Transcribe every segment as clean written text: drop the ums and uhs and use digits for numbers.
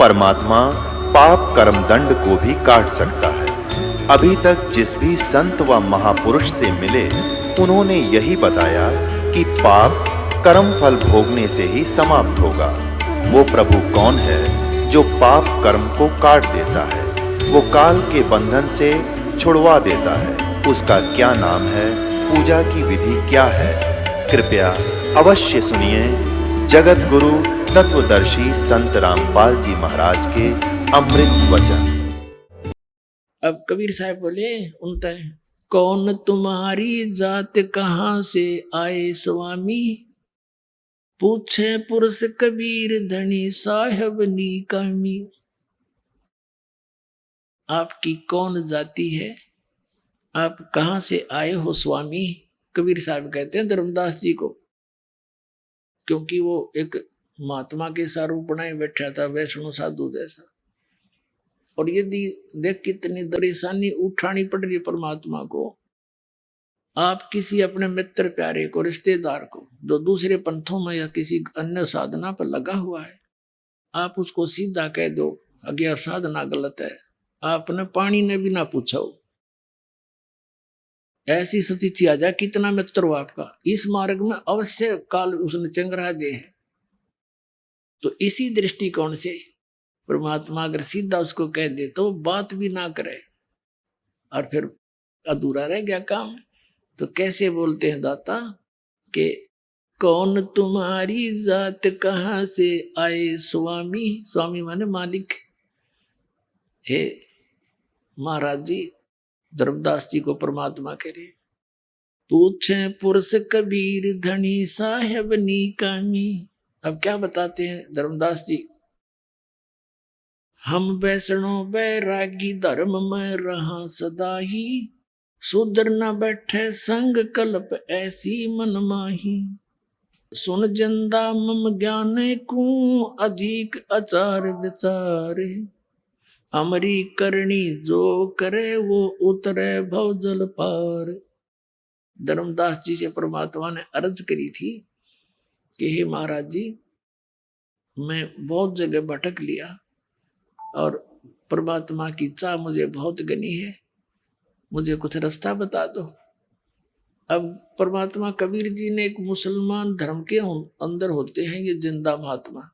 परमात्मा पाप कर्म दंड को भी काट सकता है। अभी तक जिस भी संत व महापुरुष से मिले, उन्होंने यही बताया कि पाप कर्म फल भोगने से ही समाप्त होगा। वो प्रभु कौन है जो पाप कर्म को काट देता है, वो काल के बंधन से छुड़वा देता है? उसका क्या नाम है, पूजा की विधि क्या है? कृपया अवश्य सुनिए जगत गुरु तत्वदर्शी संत रामपाल जी महाराज के अमृत वचन। अब कबीर साहब बोले उनता है, कौन तुम्हारी जात कहाँ से आए स्वामी, पूछे पुरुष कबीर धनी साहब नीकामी। आपकी कौन जाति है, आप कहाँ से आए हो स्वामी? कबीर साहब कहते हैं धर्मदास जी को, क्योंकि वो एक महात्मा के स्वरूप बनाए बैठा था, वैष्णव साधु जैसा। और यदि देख कितनी परेशानी उठानी पड़ रही है परमात्मा को, आप किसी अपने मित्र प्यारे को, रिश्तेदार को, जो दूसरे पंथों में या किसी अन्य साधना पर लगा हुआ है, आप उसको सीधा कह दो अज्ञा साधना गलत है, आपने पानी ने भी ना पूछा हो, ऐसी स्थिति आ जाए, कितना मित्र हो आपका, इस मार्ग में अवश्य काल उसने चंगरा दे है। तो इसी दृष्टिकोण से परमात्मा अगर सीधा उसको कह दे तो बात भी ना करे और फिर अधूरा रह गया काम। तो कैसे बोलते हैं दाता कि कौन तुम्हारी जात कहाँ से आए स्वामी। स्वामी माने मालिक। हे महाराज जी, धर्मदास जी को परमात्मा कह रहे, पूछे पुरुष कबीर धनी साहेब नीकामी। अब क्या बताते हैं धर्मदास जी, हम वैष्णो बैरागी धर्म में रहा सदा ही, सुधर न बैठे संग कल्प ऐसी मन माही, सुन जिंदा मम ज्ञान को अधिक आचार विचारे, हमारी करनी जो करे वो उतरे भव जल पार। धर्मदास जी से परमात्मा ने अर्ज करी थी कि हे महाराज जी, मैं बहुत जगह भटक लिया और परमात्मा की चाह मुझे बहुत घनी है, मुझे कुछ रास्ता बता दो। अब परमात्मा कबीर जी ने एक मुसलमान धर्म के अंदर होते हैं ये जिंदा महात्मा,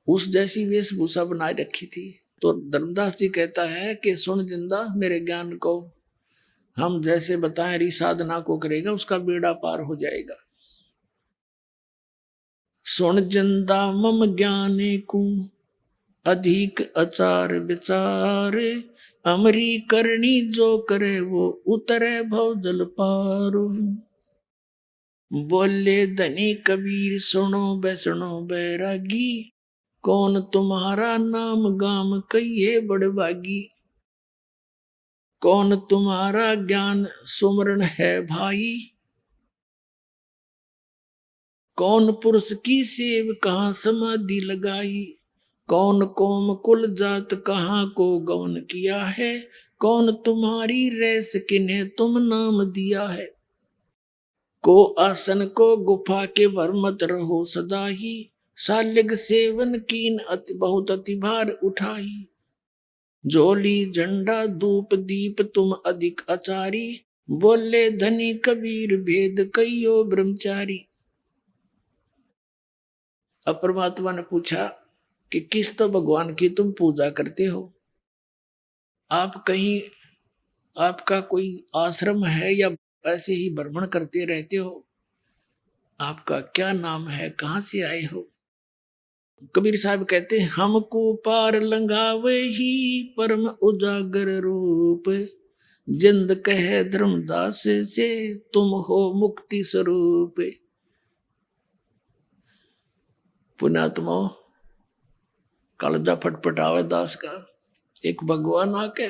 उस जैसी वेशभूषा बनाए रखी थी। तो धर्मदास जी कहता है कि सुन जिंदा मेरे ज्ञान को, हम जैसे बताएं री साधना को करेगा उसका बेड़ा पार हो जाएगा। सुन जिंदा मम ज्ञाने को अधिक आचार विचारे, अमरी करनी जो करे वो उतरे भव जल पारो। बोले धनी कबीर सुनो बैसणो बैरागी, कौन तुम्हारा नाम गाम कहिए बड़भागी, कौन तुम्हारा ज्ञान सुमरण है भाई, कौन पुरुष की सेव कहाँ समाधि लगाई, कौन कोम कुल जात कहाँ को गौन किया है, कौन तुम्हारी रैस किन्हें तुम नाम दिया है, को आसन को गुफा के भर मत रहो सदा ही, सालिग सेवन कीन अति बहुत अति भार उठाई, जोली झंडा धूप दीप तुम अधिक आचारी, बोले धनी कबीर भेद कहियो ब्रह्मचारी। अब परमात्मा ने पूछा कि किस तो भगवान की तुम पूजा करते हो, आप कहीं आपका कोई आश्रम है या ऐसे ही भ्रमण करते रहते हो, आपका क्या नाम है, कहाँ से आए हो। कबीर साहब कहते हैं, हमको पार लंघावे ही परम उजागर रूप, जिंद कहे धर्मदास से तुम हो मुक्ति स्वरूप। पुण्यात्मा कालजा फटफटावे दास का, एक भगवान आके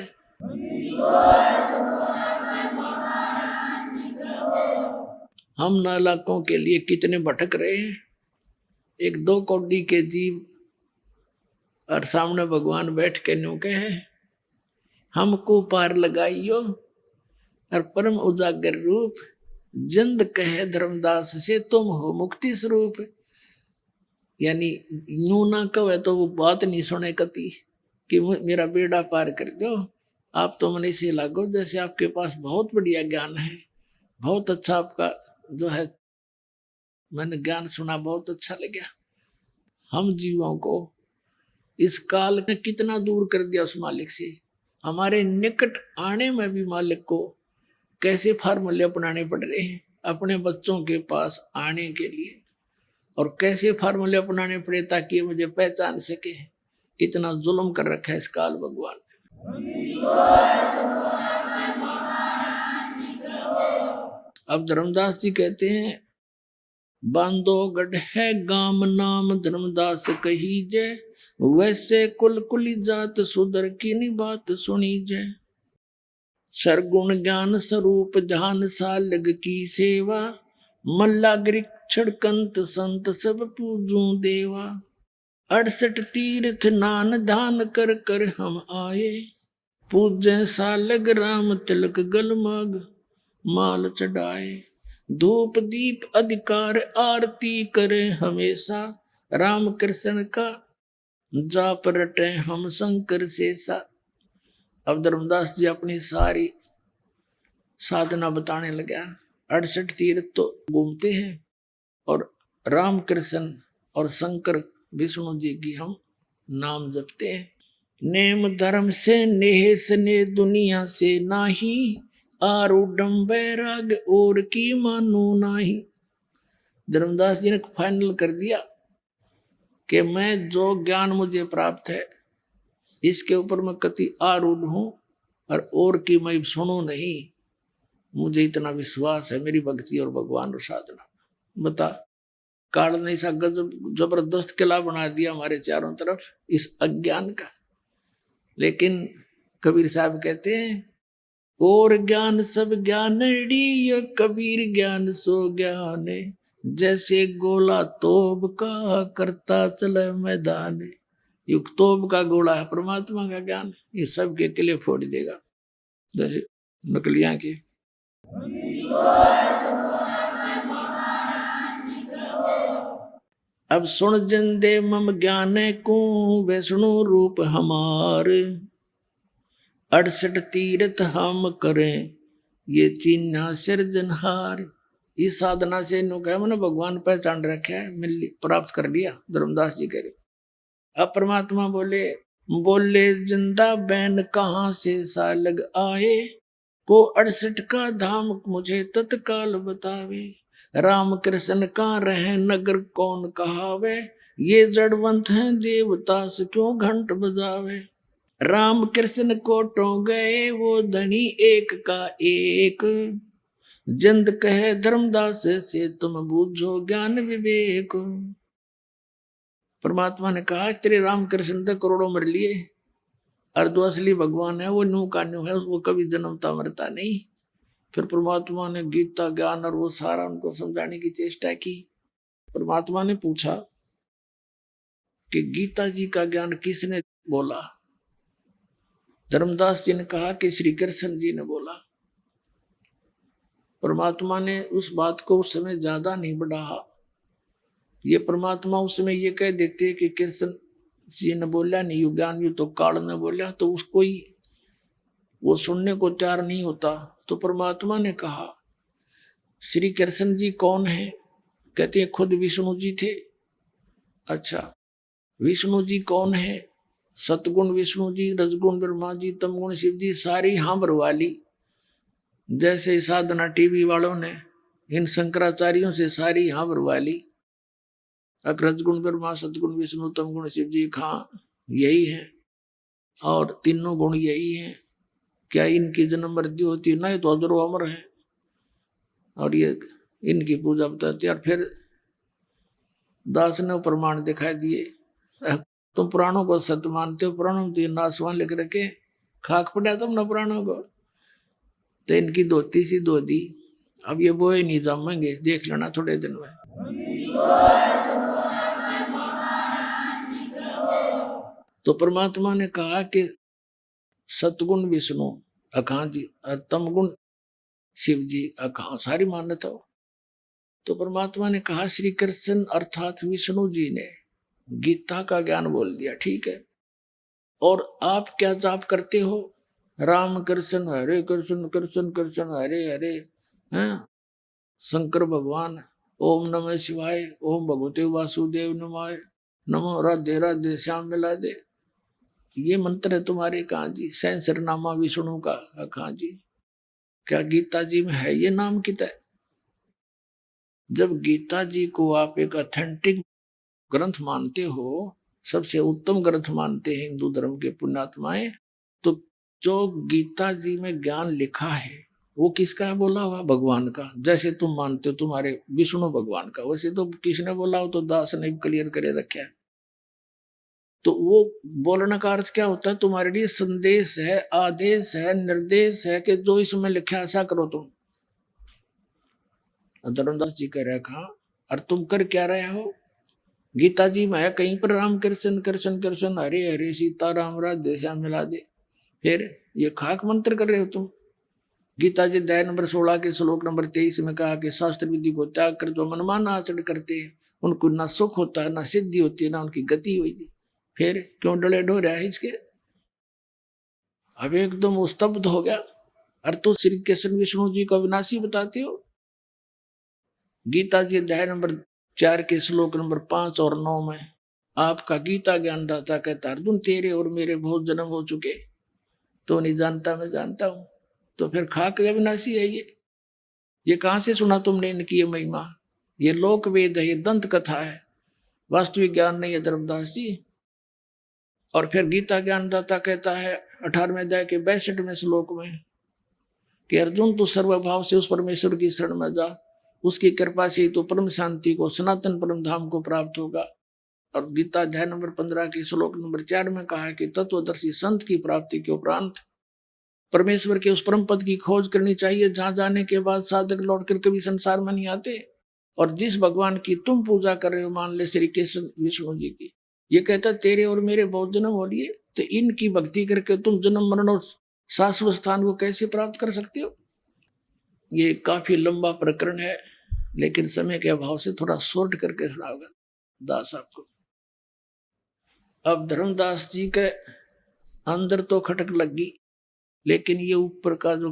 हम नालाकों के लिए कितने भटक रहे हैं, एक दो कौड़ी के जीव और सामने भगवान बैठ के न्यू कहे हमको पार लगाइयो, और परम उजागर रूप जिंद कहे धर्मदास से तुम हो मुक्ति स्वरूप। यानी यूं ना कहे तो वो बात नहीं सुने कती कि मेरा बेड़ा पार कर दो। आप तो मन से लागो जैसे आपके पास बहुत बढ़िया ज्ञान है, बहुत अच्छा आपका जो है मैंने ज्ञान सुना, बहुत अच्छा लगा। हम जीवों को इस काल ने कितना दूर कर दिया उस मालिक से। हमारे निकट आने में भी मालिक को कैसे फार्मूले अपनाने पड़ रहे हैं अपने बच्चों के पास आने के लिए, और कैसे फार्मूले अपनाने पड़े ताकि ये मुझे पहचान सके। इतना जुल्म कर रखा है इस काल भगवान ने। अब धर्मदास जी कहते हैं, बांधो गढ़ है गाम नाम धर्मदास कही जय, वैसे कुल कुली जात सुधर की नी बात सुनी जय। सरगुण ज्ञान स्वरूप ध्यान सालग की सेवा, मल्ला छड़कंत संत सब पूजू देवा। 68 तीर्थ नान दान कर कर हम आए, पूजे सालग राम तिलक गलमग माल चढ़ाए। धूप दीप अधिकार आरती करे हमेशा, राम कृष्ण का जाप रटे हम शंकर शेषा। अब धर्मदास जी अपनी सारी साधना बताने लगा। 68 तीर्थ तो घूमते हैं और राम कृष्ण और शंकर विष्णु जी की हम नाम जपते हैं। नेम धर्म से नेह स्नेह दुनिया से नाही, आरूढ़ बैराग और की मानू नाही। धर्मदास जी ने फाइनल कर दिया कि मैं जो ज्ञान मुझे प्राप्त है इसके ऊपर मैं कति आरूढ़ हूं और की मैं सुनू नहीं। मुझे इतना विश्वास है मेरी भक्ति और भगवान और साधना। बता, काल ने ऐसा गजब जबरदस्त किला बना दिया हमारे चारों तरफ इस अज्ञान का। लेकिन कबीर साहब कहते हैं, और ज्ञान सब ज्ञानड़ी ये कबीर ज्ञान सो ज्ञान, जैसे गोला तोब का करता चले मैदान। युग तोब का गोला है परमात्मा का ज्ञान, ये सबके किले फोड़ देगा जैसे नकलियां के। अब सुन जिंदे मम ज्ञान को वैष्णु रूप हमार, 68 तीर्थ हम करें ये चिन्ह सिरजनहार। इस साधना से इन्हों कहा मैंने भगवान पहचान रखा है, मिल प्राप्त कर लिया। धर्मदास जी करे अब परमात्मा बोले, बोले जिंदा बैन कहाँ से सालग आए, को 68 का धाम मुझे तत्काल बतावे। राम कृष्ण का रहे नगर कौन कहावे, ये जड़वंत हैं देवदास क्यों घंट बजावे। राम कृष्ण को टो गए वो धनी एक का एक, जिंद कहे धर्मदास से तुम बूझो ज्ञान विवेक। परमात्मा ने कहा तेरे राम कृष्ण तो करोड़ों मर लिए, और जो असली भगवान है वो नू का न्यू है, उसको कभी जन्मता मरता नहीं। फिर परमात्मा ने गीता ज्ञान और वो सारा उनको समझाने की चेष्टा की। परमात्मा ने पूछा कि गीता जी का ज्ञान किसने बोला। धर्मदास जी ने कहा कि श्री कृष्ण जी ने बोला। परमात्मा ने उस बात को उस समय ज्यादा नहीं बढ़ाया। ये परमात्मा उस समय ये कह देते कि कृष्ण जी ने बोला नहीं, यु ज्ञान यु तो काल ने बोला, तो उसको ही वो सुनने को तैयार नहीं होता। तो परमात्मा ने कहा श्री कृष्ण जी कौन है? कहते हैं खुद विष्णु जी थे। अच्छा, विष्णु जी कौन है? सतगुण विष्णु जी, रजगुण ब्रह्मा जी, तमगुण शिव जी, सारी हांबर वाली। जैसे साधना टीवी वालों ने इन शंकराचार्यों से सारी हांबर वाली, रजगुण ब्रह्मा सतगुण विष्णु तमगुण शिव जी, खां यही है और तीनों गुण यही हैं। क्या इनकी जन्म मृत्यु होती? नहीं, तो अजरो अमर है और ये इनकी पूजा बताती। और फिर दास ने प्रमाण दिखाई दिए। तुम पुराणों को सत्य मानते हो, पुराणों में तो ये नासवान लिख रखे, खाक पड़ा तुमने पुराणों को। तो इनकी धोती सी धो दी, अब ये बोए नहीं जमेंगे, देख लेना थोड़े दिन में। तो परमात्मा ने कहा कि सतगुण विष्णु अखां जी और तमगुण शिव जी अखां सारी मान्यता हो। तो परमात्मा ने कहा श्री कृष्ण अर्थात विष्णु जी ने गीता का ज्ञान बोल दिया, ठीक है। और आप क्या जाप करते हो? राम कृष्ण हरे कृष्ण कृष्ण कृष्ण हरे हरे, हैं? शंकर भगवान, ओम नमः शिवाय, ओम भगवते वासुदेव नमाय, नमो राधे राधे श्याम मिला दे। ये मंत्र है तुम्हारे, कहाँ जी? सहस्रनामा विष्णु का, कहाँ जी? क्या गीता जी में है ये नाम किता है? जब गीता जी को आप एक ऑथेंटिक ग्रंथ मानते हो, सबसे उत्तम ग्रंथ मानते हैं हिंदू धर्म के पुण्यात्माएं, तो जो गीता जी में ज्ञान लिखा है वो किसका है बोला हुआ? भगवान का। जैसे तुम मानते हो तुम्हारे विष्णु भगवान का, वैसे तो किसने बोला हो? तो दास ने क्लियर करे रखा है। तो वो बोलने का अर्थ क्या होता है? तुम्हारे लिए संदेश है, आदेश है, निर्देश है कि जो इसमें लिखा है ऐसा करो तुम। धर्मदास जी कह रहे, और तुम कर क्या रहे हो? गीता जी में है कहीं पर राम कृष्ण कृष्ण कृष्ण हरे हरे सीता राम राधे श्याम मिला दे, फिर ये खाक मंत्र कर रहे हो तुम। गीता जी अध्याय नंबर 16 के श्लोक नंबर 23 में कहा कि शास्त्र विधि को त्याग कर जो मनमान आचरण करते हैं उनको ना सुख होता है, ना सिद्धि होती है, ना उनकी गति होती। फिर क्यों डले डो रहा है इसके? अब एकदम वो स्तब्ध हो गया। और तो श्री कृष्ण विष्णु जी को अविनाशी बताते हो। गीता जी अध्याय नंबर 4 के श्लोक नंबर 5 और 9 में आपका गीता ज्ञान दाता कहता, अर्जुन तेरे और मेरे बहुत जन्म हो चुके, तो नहीं जानता मैं जानता हूं। तो फिर खाक अविनाशी है ये कहां से सुना तुमने इनकी ये महिमा? ये लोक वेद है, ये दंत कथा है, वास्तविक ज्ञान नहीं है धर्मदास जी। और फिर गीता ज्ञान दाता कहता है 18वें अध्याय के 62वें श्लोक में कि अर्जुन तू सर्वभाव से उस परमेश्वर की शरण में जा, उसकी कृपा से तो परम शांति को, सनातन परम धाम को प्राप्त होगा। और गीता अध्याय नंबर 15 के श्लोक नंबर 4 में कहा है कि तत्वदर्शी संत की प्राप्ति के उपरांत परमेश्वर के उस परम पद की खोज करनी चाहिए जहां जाने के बाद साधक लौटकर कभी संसार में नहीं आते। और जिस भगवान की तुम पूजा कर रहे हो, मान ले श्री कृष्ण विष्णु जी की, ये कहता तेरे और मेरे बहुत जन्म हो लिए, तो इनकी भक्ति करके तुम जन्म मरण और शाश्वत स्थान को कैसे प्राप्त कर सकते हो? ये काफी लंबा प्रकरण है, लेकिन समय के अभाव से थोड़ा शॉर्ट करके सुनाऊंगा दास आपको। अब धर्मदास जी के अंदर तो खटक लगी, लेकिन ये ऊपर का जो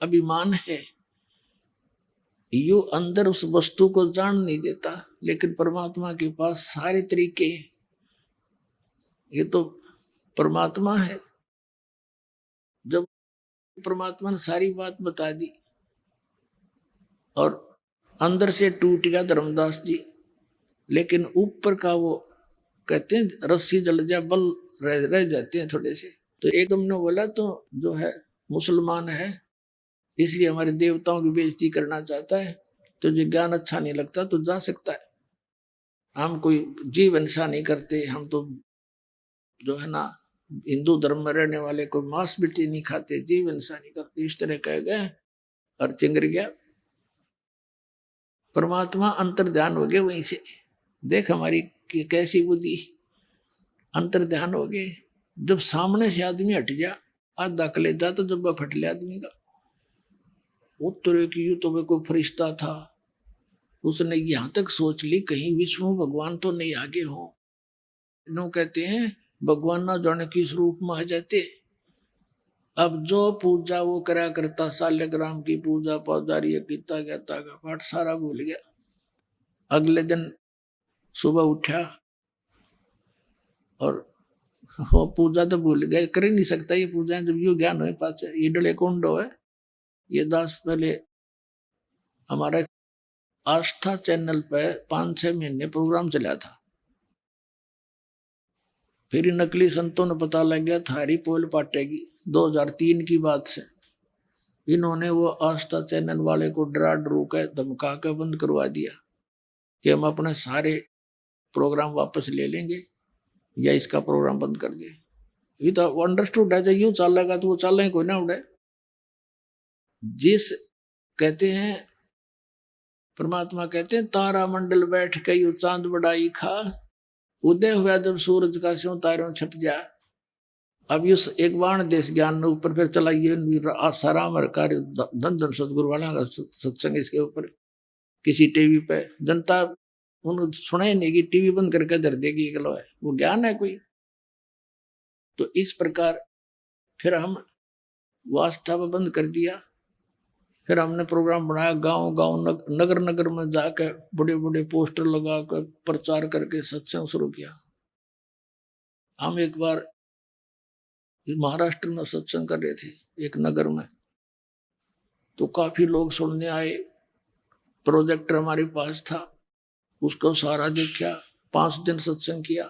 अभिमान है, यो अंदर उस वस्तु को जान नहीं देता। लेकिन परमात्मा के पास सारे तरीके हैं, ये तो परमात्मा है। जब परमात्मा ने सारी बात बता दी और अंदर से टूट गया धर्मदास जी, लेकिन ऊपर का वो कहते हैं रस्सी जल जा बल रह जाते हैं थोड़े से। तो एक तुमने बोला तो जो है मुसलमान है, इसलिए हमारे देवताओं की बेइज्जती करना चाहता है, तो जो ज्ञान अच्छा नहीं लगता तो जा सकता है। हम कोई जीव हिंसा नहीं करते, हम तो जो है ना हिंदू धर्म में रहने वाले कोई मांस बिटी नहीं खाते, जीव हिंसा नहीं करते, इस तरह कह गए और चिंगर गया। परमात्मा अंतर ध्यान हो गए वहीं से। देख हमारी कैसी बुद्धि, अंतर ध्यान हो गए। जब सामने से आदमी हट जा, आधा कलेजा तो जब फट लिया आदमी का। उत्तर की यू तो कोई फरिश्ता था, उसने यहां तक सोच ली कहीं विष्णु भगवान तो नहीं आगे हो। नो कहते हैं भगवान ना जाने किस रूप में आ जाते। अब जो पूजा वो करा करता, साल्यग्राम की पूजा पौधारी गीता गीता का पाठ सारा भूल गया। अगले दिन सुबह उठा और वो पूजा तो भूल गए, कर ही नहीं सकता ये पूजा जब यू ज्ञान हो पास। ये डले कुंड है ये दास। पहले हमारा आस्था चैनल पे 5-6 महीने प्रोग्राम चला था, फिर नकली संतों ने पता लग गया थारी पोल पाटेगी। 2003 की बात से इन्होंने वो आस्था चैनल वाले को डरा डरू के धमका के बंद करवा दिया कि हम अपने सारे प्रोग्राम वापस ले लेंगे या इसका प्रोग्राम बंद कर दे। ये तो अंडरस्टूड है, जब यूं चलेगा तो वो चलेंगे कोई ना उड़े। जिस कहते हैं परमात्मा कहते हैं तारा मंडल बैठ के यू चांद बढ़ाई खा, उदय हुआ जब सूरज का स्यों तारों छप जा। अब ये एक बाण देश ज्ञान ऊपर फिर चला, ये आसाराम और कार्य धन धन सदगुरु वाला का सत्संग इसके ऊपर किसी टीवी पे जनता उन्होंने सुना ही नहीं कि टीवी बंद करके धर देगी गलो है, वो ज्ञान है कोई? तो इस प्रकार फिर हम वास्ता बंद कर दिया। फिर हमने प्रोग्राम बनाया, गांव गांव नगर नगर में जाकर बड़े बड़े पोस्टर लगाकर प्रचार करके सत्संग शुरू किया। हम एक बार महाराष्ट्र में सत्संग कर रहे थे एक नगर में, तो काफी लोग सुनने आए। प्रोजेक्टर हमारे पास था, उसको सारा देखा। 5 दिन सत्संग किया।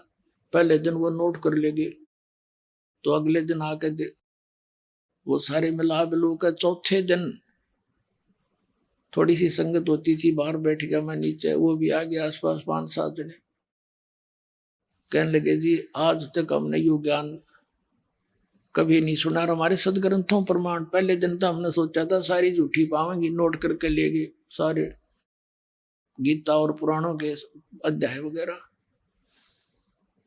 पहले दिन वो नोट कर ले गए, तो अगले दिन आके वो सारे मिला बिलू कर चौथे दिन थोड़ी सी संगत होती थी, बाहर बैठ गया मैं नीचे, वो भी आ गया आसपास 5-7 जने। कहने लगे जी आज तक हमने यू ज्ञान कभी नहीं सुना, और हमारे सदग्रंथों प्रमाण। पहले दिन तो हमने सोचा था सारी झूठी पावेंगी, नोट करके ले गए सारे गीता और पुराणों के अध्याय वगैरह,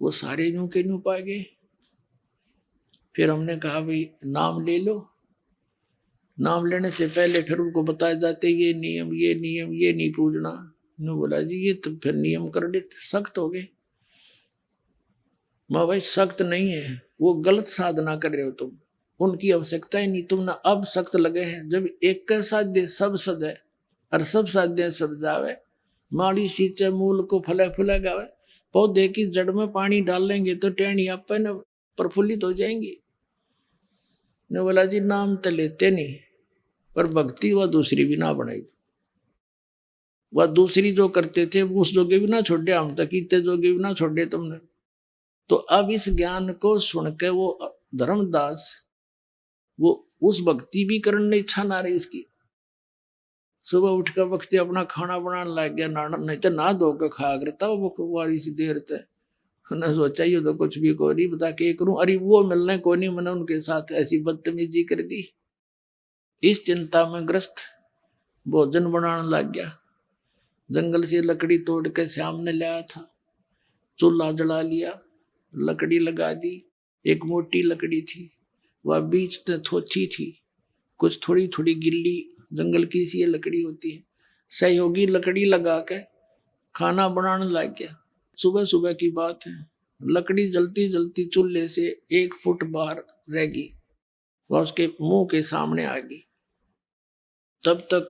वो सारे यूं के यूं पा गए। फिर हमने कहा भाई नाम ले लो। नाम लेने से पहले फिर उनको बताए जाते ये नियम ये नियम, ये नहीं पूछना। उन्होंने बोला जी ये तो फिर नियम कर देते, सख्त हो गए। मैं भाई सख्त नहीं है, वो गलत साधना कर रहे हो तुम, उनकी आवश्यकता ही नहीं। तुमने अब सख्त लगे हैं, जब एक का साध्य सब सद है और सब साध्य सब जावे। माड़ी सींचे मूल को फले फुले गावे। पौधे की जड़ में पानी डाल लेंगे तो टहनियां अपन प्रफुल्लित हो जाएंगी। ने बोला जी नाम तो लेते नहीं, पर भक्ति वह दूसरी भी ना बनाई। वह दूसरी जो करते थे उस जोगे भी ना छोड़े, हम तक इतने जोगे भी ना छोड़े तुमने। तो अब इस ज्ञान को सुन के वो धर्मदास वो उस भक्ति भी करने की इच्छा ना रही उसकी। सुबह उठ कर वक्त अपना खाना बनाने लग गया, नहीं तो ना धो के खाया करता वो बुखवारी सी देर तक। उन्हें सोचा ये तो कुछ भी को नहीं बता के करूं, अरे वो मिलने को नहीं, मैंने उनके साथ ऐसी बदतमीजी कर दी। इस चिंता में ग्रस्त भोजन बनाने लग गया। जंगल से लकड़ी तोड़ के श्याम ने लाया था, चूल्हा जला लिया, लकड़ी लगा दी। एक मोटी लकड़ी थी, वह बीच में थोची थी, कुछ थोड़ी थोड़ी गिल्ली, जंगल की सी लकड़ी होती है। सहयोगी लकड़ी लगा के खाना बनाने लग गया। सुबह सुबह की बात है, लकड़ी जलती जलती चूल्हे से 1 फुट बाहर रह गई, वह उसके मुंह के सामने आ गई। तब तक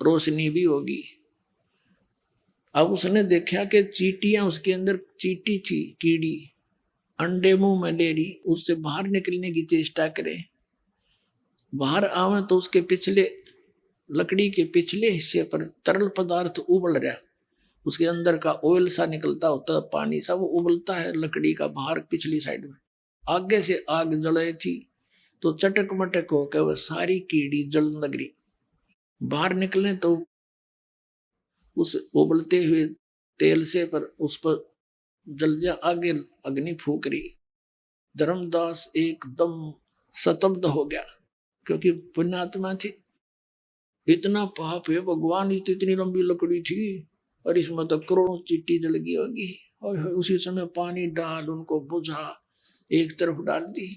रोशनी भी होगी। अब उसने देखा कि चींटियां उसके अंदर चींटी थी, कीड़ी अंडे मुंह में ले रही, उससे बाहर निकलने की चेष्टा करे। बाहर आवे तो उसके पिछले लकड़ी के पिछले हिस्से पर तरल पदार्थ उबल रहा, उसके अंदर का ऑयल सा निकलता होता है, पानी सा, वो उबलता है लकड़ी का बाहर पिछली साइड में। आगे से आग जले थी तो चटक मटक होकर वह सारी कीड़ी जलने लग रही। बाहर निकले तो उस उबलते हुए तेल से पर उस पर जल जा, आगे अग्नि फूक रही। धर्मदास एकदम स्तब्ध हो गया, क्योंकि पुण्यात्मा थी। इतना पाप है भगवान, इतनी लंबी लकड़ी थी और इसमें तो करोड़ों चींटी जल गई होगी। और उसी समय पानी डाल उनको बुझा, एक तरफ डाल दी।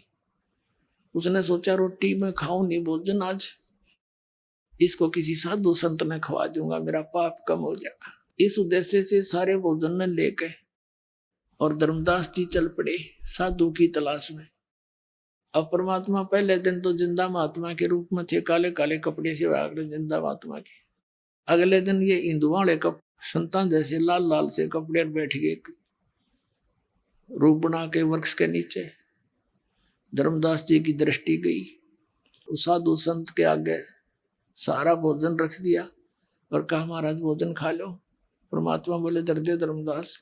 उसने सोचा रोटी में खाऊं नहीं भोजन आज, इसको किसी साधु संत में खवा दूंगा, मेरा पाप कम हो जाएगा। इस उद्देश्य से सारे भोजन ने लेके और धर्मदास जी चल पड़े साधु की तलाश में। अब परमात्मा पहले दिन तो जिंदा महात्मा के रूप में थे, काले काले कपड़े से आगे जिंदा महात्मा के। अगले दिन ये हिंदुओं वाले संतान जैसे लाल लाल से कपड़े बैठ गए रूप बना के वृक्ष के नीचे। धर्मदास जी की दृष्टि गई, उस साधु संत के आगे सारा भोजन रख दिया और कहा महाराज भोजन खा लो। परमात्मा बोले दर्दे धर्मदास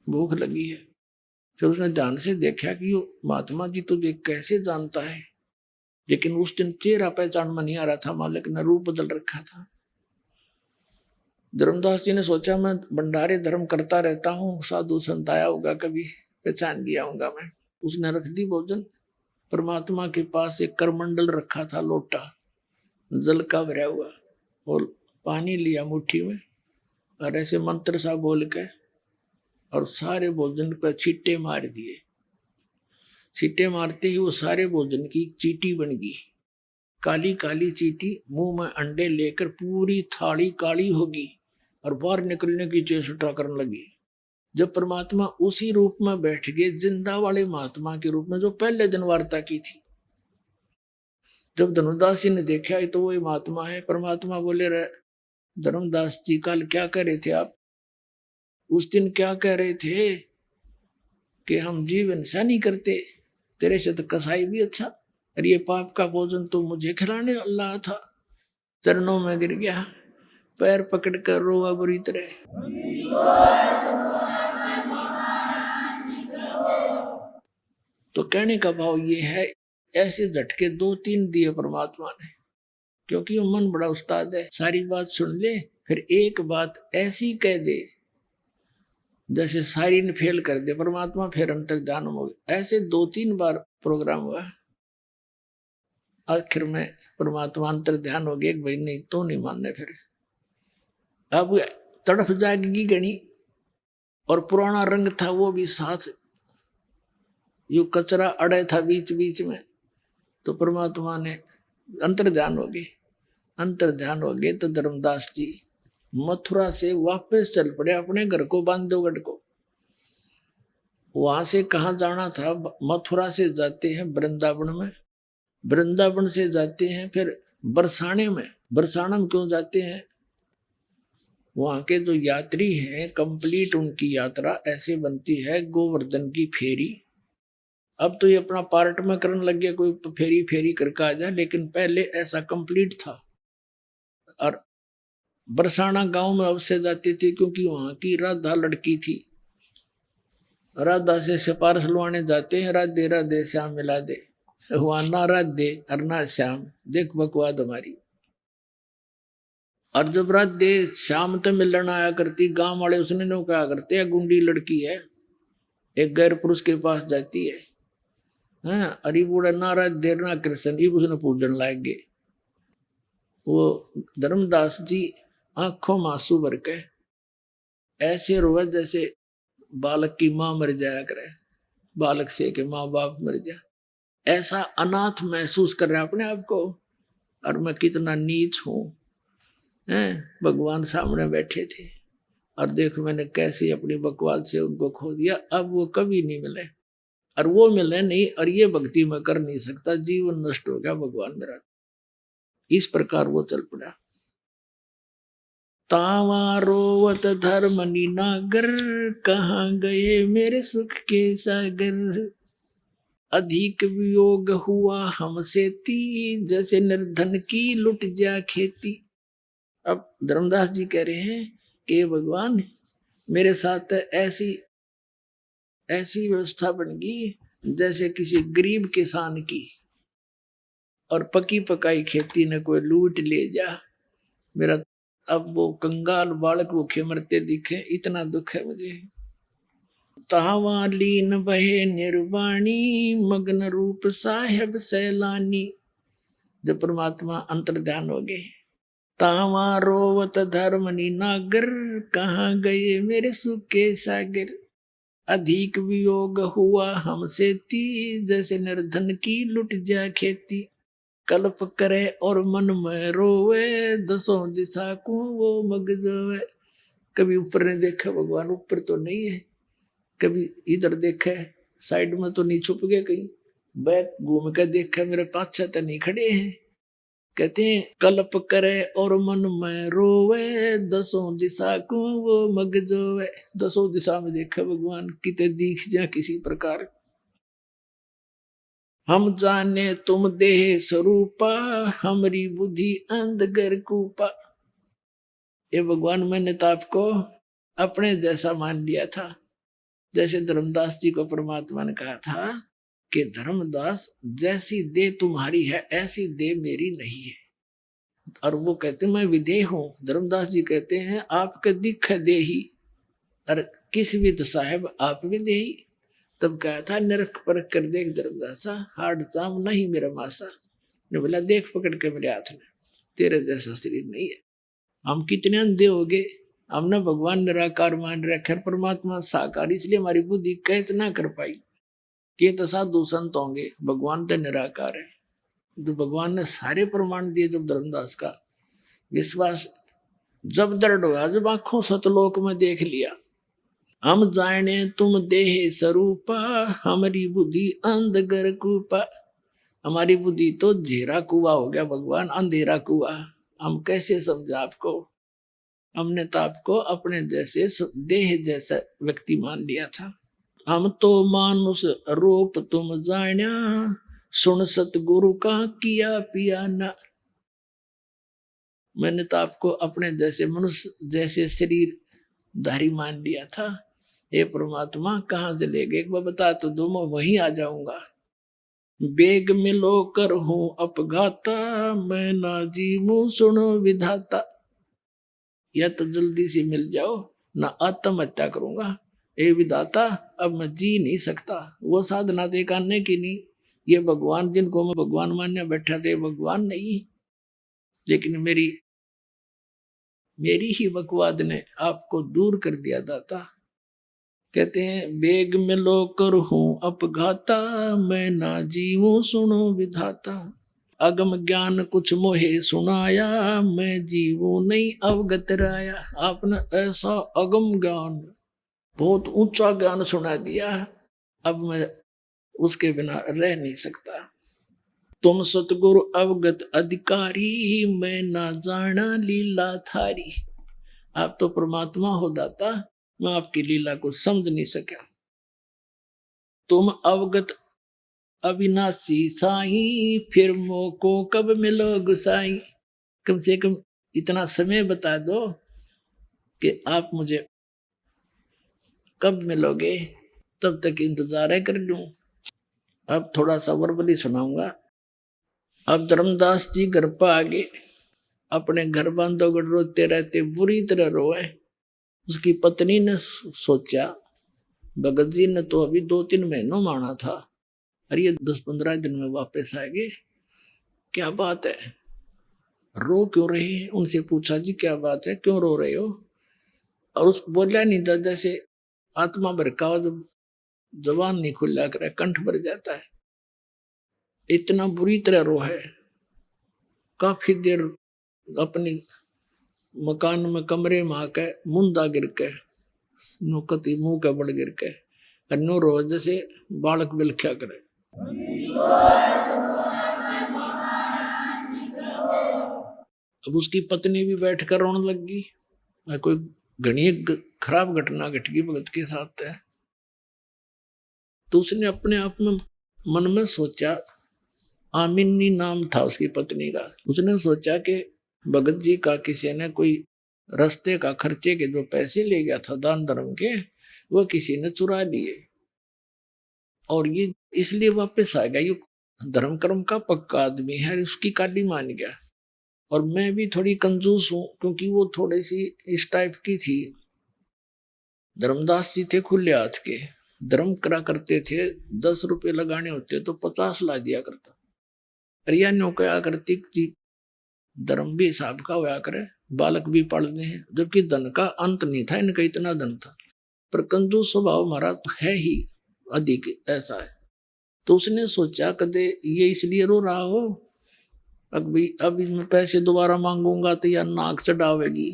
भूख लगी है। फिर उसने ध्यान से देखा कि महात्मा जी तुझे कैसे जानता है, लेकिन उस दिन चेहरा पहचान में नहीं आ रहा था, मालिक ने रूप बदल रखा था। धर्मदास जी ने सोचा मैं भंडारे धर्म करता रहता हूँ, साधु संत आया होगा कभी पहचान दिया होगा मैं। उसने रख दी भोजन। परमात्मा के पास एक करमंडल रखा था, लोटा जल का भरा हुआ, और पानी लिया मुट्ठी में और ऐसे मंत्र सा बोल के और सारे भोजन पर छींटे मार दिए। छींटे मारते ही वो सारे भोजन की चींटी बन गई, काली काली चींटी। मुंह में अंडे लेकर पूरी थाली काली होगी, और बाहर निकलने की चेष्टा करने लगी। जब परमात्मा उसी रूप में बैठ गए, जिंदा वाले महात्मा के रूप में, जो पहले दिन वार्ता की थी। जब धर्मदास जी ने देखा तो वही महात्मा है। परमात्मा बोले, रहे धर्मदास जी कल क्या कह रहे थे आप? उस दिन क्या कह रहे थे कि हम जीव हिंसा नहीं करते, तेरे से तो कसाई भी अच्छा, और ये पाप का भोजन तो मुझे खिलाने अल्लाह था। चरणों में गिर गया, पैर पकड़ कर रोआ बुरी तरह। तो कहने का भाव ये है, ऐसे झटके 2-3 दिए परमात्मा ने, क्योंकि वो मन बड़ा उस्ताद है। सारी बात सुन ले, फिर एक बात ऐसी कह दे जैसे सारी ने फेल कर दे परमात्मा, फिर अंतर्ध्यान हो गया। ऐसे 2-3 बार प्रोग्राम हुआ, आखिर में परमात्मा अंतर्ध्यान हो गया। भाई नहीं तो नहीं मानने, फिर अब तड़फ जाएगी गणी, और पुराना रंग था वो भी साथ, यो कचरा अड़े था बीच बीच में। तो परमात्मा ने अंतर्ध्यान हो गए। अंतर्ध्यान हो गए तो धर्मदास जी मथुरा से वापस चल पड़े अपने घर को, बांधवगढ़ को। वहां से कहाँ जाना था? मथुरा से जाते हैं वृंदावन में, वृंदावन से जाते हैं फिर बरसाने में। बरसाना में क्यों जाते हैं? वहां के जो यात्री हैं, कंप्लीट उनकी यात्रा ऐसे बनती है, गोवर्धन की फेरी। अब तो ये अपना पार्ट में करने लग गया, कोई फेरी फेरी करके आ जाए, लेकिन पहले ऐसा कंप्लीट था। और बरसाना गांव में अब से जाती थी, क्योंकि वहां की राधा लड़की थी। राधा से सिफारिश लुआने जाते हैं, राधे राधे श्याम मिला दे। वहां ना राधे और ना श्याम, देख बकवाद हमारी। और जब राधे श्याम तो मिलन आया करती, गांव वाले उसने नो कहा करते हैं, गुंडी लड़की है, एक गैर पुरुष के पास जाती है। अरे बूढ़ा ना राधे ना कृष्ण, ये उसने पूजन लाएंगे। वो धर्मदास जी आंखों में आंसू भर के ऐसे रोए जैसे बालक की मां मर जाया करे, बालक से के माँ बाप मर जाए, ऐसा अनाथ महसूस कर रहा अपने आप को। और मैं कितना नीच हूं, भगवान सामने बैठे थे और देखो मैंने कैसे अपनी बकवास से उनको खो दिया। अब वो कभी नहीं मिले, और वो मिले नहीं, और ये भक्ति में कर नहीं सकता, जीवन नष्ट हो गया भगवान मेरा। इस प्रकार वो चल पड़ा। तावा रोवत धर्मनि नागर, कहाँ गए मेरे सुख के सागर। अधिक वियोग हुआ हमसे ती, जैसे निर्धन की लुट जा खेती। अब धर्मदास जी कह रहे हैं कि भगवान मेरे साथ ऐसी ऐसी व्यवस्था बन गई जैसे किसी गरीब किसान की, और पकी पकाई खेती ने कोई लूट ले जा मेरा। अब वो कंगाल बालक भूखे मरते दिखे, इतना दुख है मुझे। तावा लीन बहे निर्वाणी, मग्न रूप साहेब सैलानी। जब परमात्मा अंतर्ध्यान हो गए, तावा रोवत धर्मनि नागर, कहाँ गए मेरे सुख के सागर। अधिक वियोग हुआ हमसे ती, जैसे निर्धन की लुट जा खेती। कल्प करे और मन में रोवे, दसों दिशा को वो मग जोवे। कभी ऊपर ने देखा, भगवान ऊपर तो नहीं है, कभी इधर देखा, साइड में तो नहीं छुप गए, कहीं बैक घूम कर देखा, मेरे पाछे तो नहीं खड़े हैं। कहते हैं कल्प करे और मन में रोवे, दसों दिशा को वो मग जोवे। दसों दिशा में देखा भगवान, किते दिख जा किसी प्रकार। हम जाने तुम देह स्वरूपा, हमारी बुद्धि अंधगर कूपा। ये भगवान मैंने तो आपको अपने जैसा मान लिया था। जैसे धर्मदास जी को परमात्मा ने कहा था कि धर्मदास जैसी देह तुम्हारी है ऐसी देह मेरी नहीं है। और वो कहते मैं विदेह हूं। धर्मदास जी कहते हैं आपके दिख देही, और किस विद साहेब आप विदेही। तब कहा था नरक परख कर देख धर्मदासा, हार्ड चाम नहीं मेरा मासा। ने बोला देख पकड़ के मेरे हाथ में, तेरे जैसा शरीर नहीं है। हम कितने अंधे हो गए, हमने भगवान निराकार मान रखा, परमात्मा साकार, इसलिए हमारी बुद्धि कैच ना कर पाई कि तो साधु संत होंगे, भगवान तो निराकार है। तो भगवान ने सारे प्रमाण दिए। जब धर्मदास का विश्वास जब दर्द हुआ, जब आंखों सतलोक में देख लिया, हम जाने तुम देह स्वरूपा, हमारी बुद्धि अंधगर कूपा। हमारी बुद्धि तो झेरा कुआ हो गया भगवान, अंधेरा कुआ। हम कैसे समझा आपको? हमने तो आपको अपने जैसे देह जैसा व्यक्ति मान लिया था। हम तो मानुष रूप तुम जान्या, सुन सतगुरु का किया पिया ना। मैंने तो आपको अपने जैसे मनुष्य जैसे शरीर धारी मान लिया था। हे परमात्मा, कहाँ से ले गए? एक बार बता तो दो, मैं वहीं आ जाऊंगा। बेग मिलो कर हूं अपघाता, मैं ना जीवूं सुनो विधाता। या तो जल्दी से मिल जाओ, ना आत्महत्या करूंगा। ए विधाता, अब मैं जी नहीं सकता। वो साधना दे करने की नहीं, ये भगवान जिनको मैं भगवान मानने बैठा थे, भगवान नहीं, लेकिन मेरी ही बकवाद ने आपको दूर कर दिया दाता। कहते हैं बेग मिलो कर हूं अपघाता, मैं ना जीवूं सुनो विधाता। अगम ज्ञान कुछ मोहे सुनाया, मैं जीवूं नहीं अवगत राया। आपने ऐसा अगम ज्ञान, बहुत ऊंचा ज्ञान सुना दिया, अब मैं उसके बिना रह नहीं सकता। तुम सतगुरु अवगत अधिकारी, मैं ना जाना लीला थारी। आप तो परमात्मा हो दाता, मैं आपकी लीला को समझ नहीं सका। तुम अवगत अविनाशी साई, फिर मोको कब मिलो गुसाई। कम से कम इतना समय बता दो कि आप मुझे कब मिलोगे, तब तक इंतजार कर लूं। अब थोड़ा सा वर्बली सुनाऊंगा। अब धर्मदास जी घर पर आगे, अपने घर बांधोगढ़ रोते रहते, बुरी तरह रोए। उसकी पत्नी ने सोचा, भगत जी ने तो अभी 2-3 महीनों माना था, अरे ये 10-15 दिन में वापस आएंगे, क्या बात है, रो क्यों रहे हैं? उनसे पूछा, जी क्या बात है, क्यों रो रहे हो? और उस बोला नहीं था, जैसे आत्मा भड़का हो, जब जबान नहीं खुला करे, कंठ भर जाता है, इतना बुरी तरह रो है। काफी देर अपनी मकान में कमरे में आके मुंदा गिर के, नुकती मुंह के बड़ गिर के, नो रो जैसे बालक बिलख्या करे। अब उसकी पत्नी भी बैठकर रोने लग गई। कोई घनी खराब घटना घट गई भगत के साथ है। तो उसने अपने आप में मन में सोचा, आमिनी नाम था उसकी पत्नी का, उसने सोचा कि भगत जी का किसी ने कोई रास्ते का खर्चे के जो पैसे ले गया था दान धर्म के, वो किसी ने चुरा लिए, और ये इसलिए वापस आ गया। ये धर्म कर्म का पक्का आदमी है, उसकी काली मान गया। और मैं भी थोड़ी कंजूस हूं, क्योंकि वो थोड़ी सी इस टाइप की थी। धर्मदास जी थे खुले हाथ के, धर्म करा करते थे, 10 रुपए लगाने होते तो 50 ला दिया करता। रिया नो क्या करती जी, धर्म भी हिसाब का होया करे, बालक भी पढ़ने हैं, जबकि धन का अंत नहीं था, इनका इतना धन था, पर कंजूस स्वभाव हमारा तो है ही अधिक, ऐसा है। तो उसने सोचा कदे ये इसलिए रो रहा हो, अभी मैं पैसे दोबारा मांगूंगा तो यार नाक चढ़ावेगी,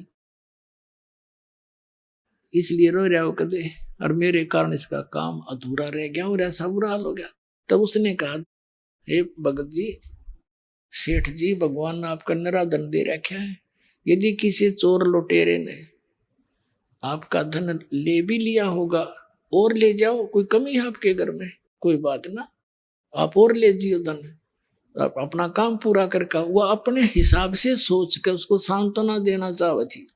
इसलिए रो रहा हो कदे, और मेरे कारण इसका काम अधूरा रह गया और ऐसा बुरा हाल हो गया। तब उसने कहा, हे भगत जी, सेठ जी, भगवान ने आपका नरा धन दे रखा है, यदि किसी चोर लुटेरे ने आपका धन ले भी लिया होगा, और ले जाओ, कोई कमी है आपके घर में, कोई बात ना, आप और ले जियो धन, आप अपना काम पूरा करके। वो अपने हिसाब से सोच कर उसको सांत्वना देना चाहती थी।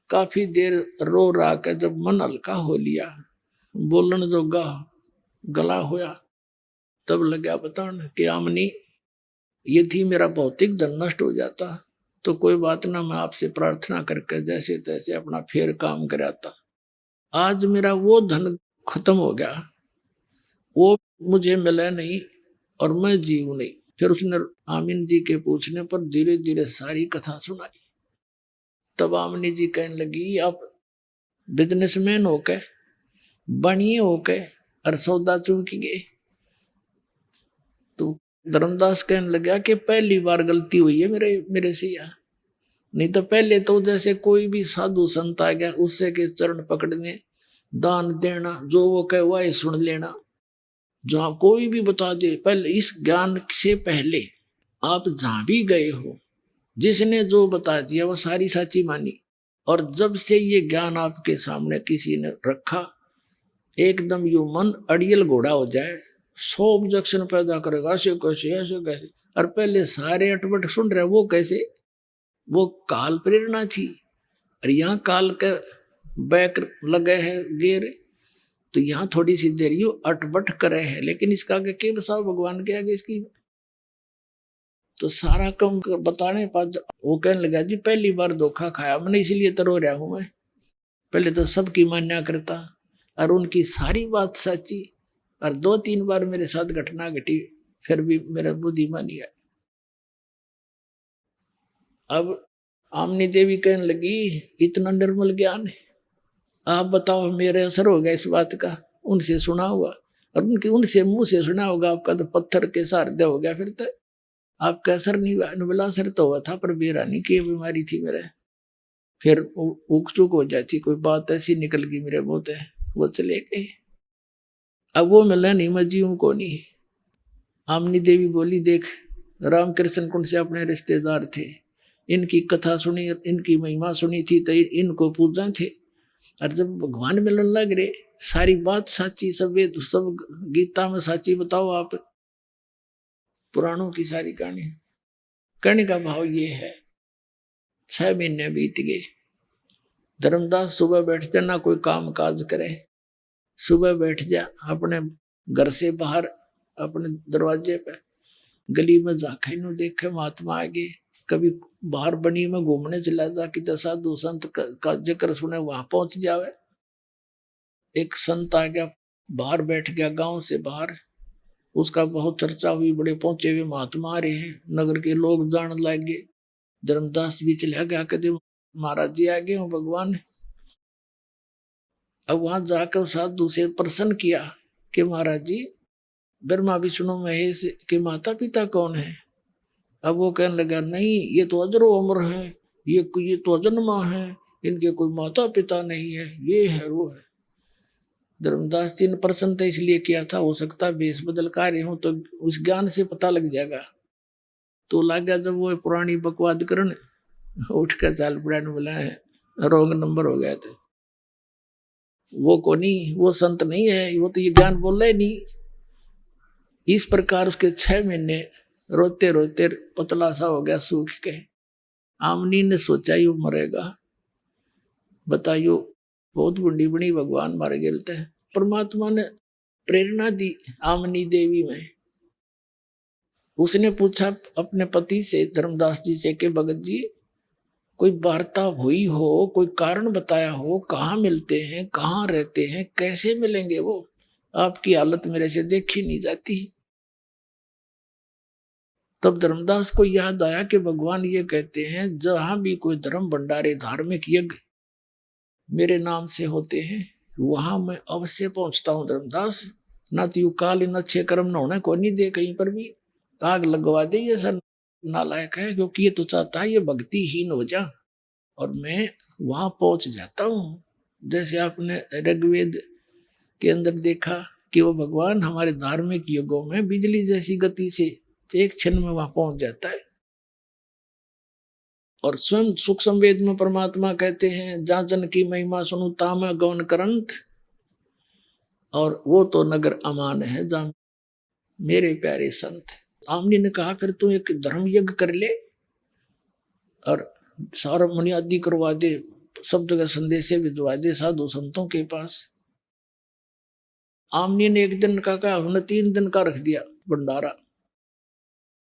काफी देर रो रहा के जब मन हल्का हो लिया, बोलन जोगा गला होया, तब लगा बताने कि आमनी, यदि मेरा भौतिक धन नष्ट हो जाता तो कोई बात ना, मैं आपसे प्रार्थना करके जैसे तैसे अपना फिर काम कराता। आज मेरा वो धन खत्म हो गया, वो मुझे मिला नहीं और मैं जीव नहीं। फिर उसने आमिन जी के पूछने पर धीरे धीरे सारी कथा सुनाई। तब आमिनी जी कहने लगी, आप बिजनेसमैन होके, बनिए होके और सौदा चूक गए। तो धर्मदास कहने लगा कि पहली बार गलती हुई है मेरे से, नहीं तो पहले तो जैसे कोई भी साधु संत आ गया उससे के चरण पकड़ने, दान देना, जो वो कहे वही सुन लेना। जहां कोई भी बता दे, पहले इस ज्ञान से पहले आप जहां भी गए हो, जिसने जो बता दिया वो सारी साची मानी। और जब से ये ज्ञान आपके सामने किसी ने रखा, एकदम यू मन अड़ियल घोड़ा हो जाए, 100 ऑब्जेक्शन पैदा करेगा, ऐसे कैसे ऐसे कैसे। और पहले सारे अटपट सुन रहे, वो कैसे, वो काल प्रेरणा थी। और यहाँ काल के बैक लगे है गेर, तो यहाँ थोड़ी सी देर यू अटपट करे है, लेकिन इसका आगे के बसाओ भगवान के आगे इसकी। तो सारा कम बताने पर वो कहने लगा जी पहली बार धोखा खाया मैंने, इसलिए तो रो रहा हूं मैं। पहले तो सबकी मान्या करता और उनकी सारी बात सच्ची, और 2-3 बार मेरे साथ घटना घटी, फिर भी मेरा बुद्धिमानी है। अब आमनी देवी कहने लगी इतना निर्मल ज्ञान है, आप बताओ मेरे असर हो गया इस बात का। उनसे सुना हुआ, और उनसे मुंह से सुना होगा, आपका तो पत्थर के सारदे हो गया। फिर तो आपका असर नहीं हुआ। नुबला असर तो हुआ था, पर बेरानी की बीमारी थी मेरे, फिर उक चुक हो जाती, कोई बात ऐसी निकल गई मेरे मुंह से, वो चले गए। अब वो मिला नहीं, मैं जीऊं को नहीं। आमनी देवी बोली देख, रामकृष्ण कुंड से अपने रिश्तेदार थे, इनकी कथा सुनी, इनकी महिमा सुनी थी, तो इनको पूजा थे। और जब भगवान मिलन लग रहे, सारी बात साची, सब गीता में साची, बताओ आप पुराणों की सारी कहानी। कहने का भाव ये है, 6 महीने बीत गए, धर्मदास सुबह बैठ जा, ना कोई काम काज करे, सुबह बैठ जा अपने घर से बाहर अपने दरवाजे पे, गली में झांके नु देखे महात्मा आगे, कभी बाहर बनी में घूमने चला जा कि साधु संत का जिक्र सुने, वहां पहुंच जावे। एक संत आ गया, बाहर बैठ गया गांव से बाहर, उसका बहुत चर्चा हुई, बड़े पहुंचे हुए महात्मा आ रहे हैं, नगर के लोग जान लगे। धर्मदास भी चला गया, कहते महाराज जी आ गए हो भगवान। अब वहां जाकर साधु से प्रश्न किया कि महाराज जी ब्रह्मा विष्णु महेश के माता पिता कौन है। अब वो कहने लगा नहीं, ये तो अजरो अमर है, ये तो अजन्मा है, इनके कोई माता पिता नहीं है, ये है वो है। धर्मदास जी ने प्रश्न तो इसलिए किया था, हो सकता भेष बदल कार्य हो तो उस ज्ञान से पता लग जाएगा। तो लग गया जब वो पुरानी बकवाद करने, उठ कर चाल पड़ा, बोला है रोंग नंबर हो गया था, वो को नहीं, वो संत नहीं है, वो तो ये ज्ञान बोल रहे नहीं। इस प्रकार उसके 6 महीने रोते रोते पतला सा हो गया, सूख के। आमनी ने सोचा यू मरेगा, बताइयो बहुत बुढ़ी बड़ी भगवान मारे गेलते हैं। परमात्मा ने प्रेरणा दी आमनी देवी में। उसने पूछा अपने पति से, धर्मदास जी से, कि भगत जी कोई वार्ता हुई हो, कोई कारण बताया हो, कहाँ मिलते हैं, कहाँ रहते हैं, कैसे मिलेंगे वो, आपकी हालत मेरे से देखी नहीं जाती। तब धर्मदास को याद आया कि भगवान ये कहते हैं जहां भी कोई धर्म भंडारे धार्मिक यज्ञ मेरे नाम से होते हैं, वहां मैं अवश्य पहुंचता हूं धर्मदास। ना तो यू काल इन अच्छे कर्म न होने को नहीं दे, कहीं पर भी आग लगवा दे, ये सर नालायक है, क्योंकि ये तो चाहता है ये भक्तिहीन हो जा, और मैं वहां पहुंच जाता हूँ। जैसे आपने ऋग्वेद के अंदर देखा कि वो भगवान हमारे धार्मिक युगों में बिजली जैसी गति से एक क्षण में वहां पहुंच जाता है। और स्वयं सुख संवेद में परमात्मा कहते हैं जहां जन की महिमा सुनु ताम गौन करंत, और वो तो नगर अमान है जहां मेरे प्यारे संत। आमनी ने कहा फिर तू एक धर्म यज्ञ कर ले और सारा मुनियादी करवा दे, सब जगह संदेशे भिजवा दे साधु संतों के पास। आमनी ने एक दिन का कहा, हमने 3 दिन का रख दिया भंडारा।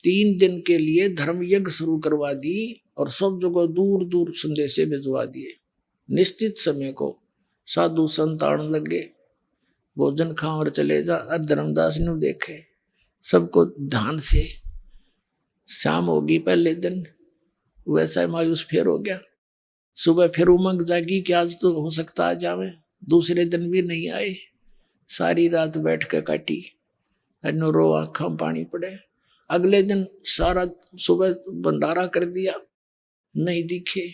3 दिन के लिए धर्म यज्ञ शुरू करवा दी और सब जगह दूर दूर संदेशे भिजवा दिए। निश्चित समय को साधु संत आने लगे, भोजन खा और चले जा। और धर्मदास ने देखे सबको ध्यान से, शाम होगी पहले दिन, वैसा मायूस फिर हो गया। सुबह फिर उमंग जागी कि आज तो हो सकता आ जावे, दूसरे दिन भी नहीं आए। सारी रात बैठ के काटी, रो आँखों पानी पड़े। अगले दिन सारा सुबह भंडारा कर दिया, नहीं दिखे।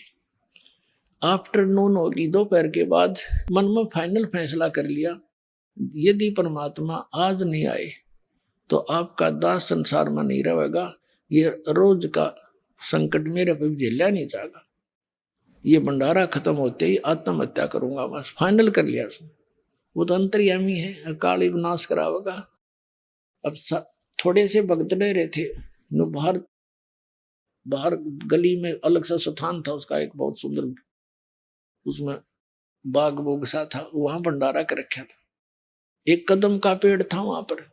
आफ्टरनून होगी, दोपहर के बाद मन में फाइनल फैसला कर लिया, यदि परमात्मा आज नहीं आए तो आपका दास संसार में नहीं रहेगा, ये रोज का संकट मेरे पे झेला नहीं जाएगा, ये भंडारा खत्म होते ही आत्महत्या करूंगा, बस फाइनल कर लिया उसने। वो तो अंतर्यामी है, अकाल ही विनाश करावेगा। अब थोड़े से भक्त रहे थे, बाहर बाहर गली में अलग सा स्थान था उसका, एक बहुत सुंदर, उसमें बाग बोग सा था, वहां भंडारा कर रखा था। एक कदम का पेड़ था वहां पर,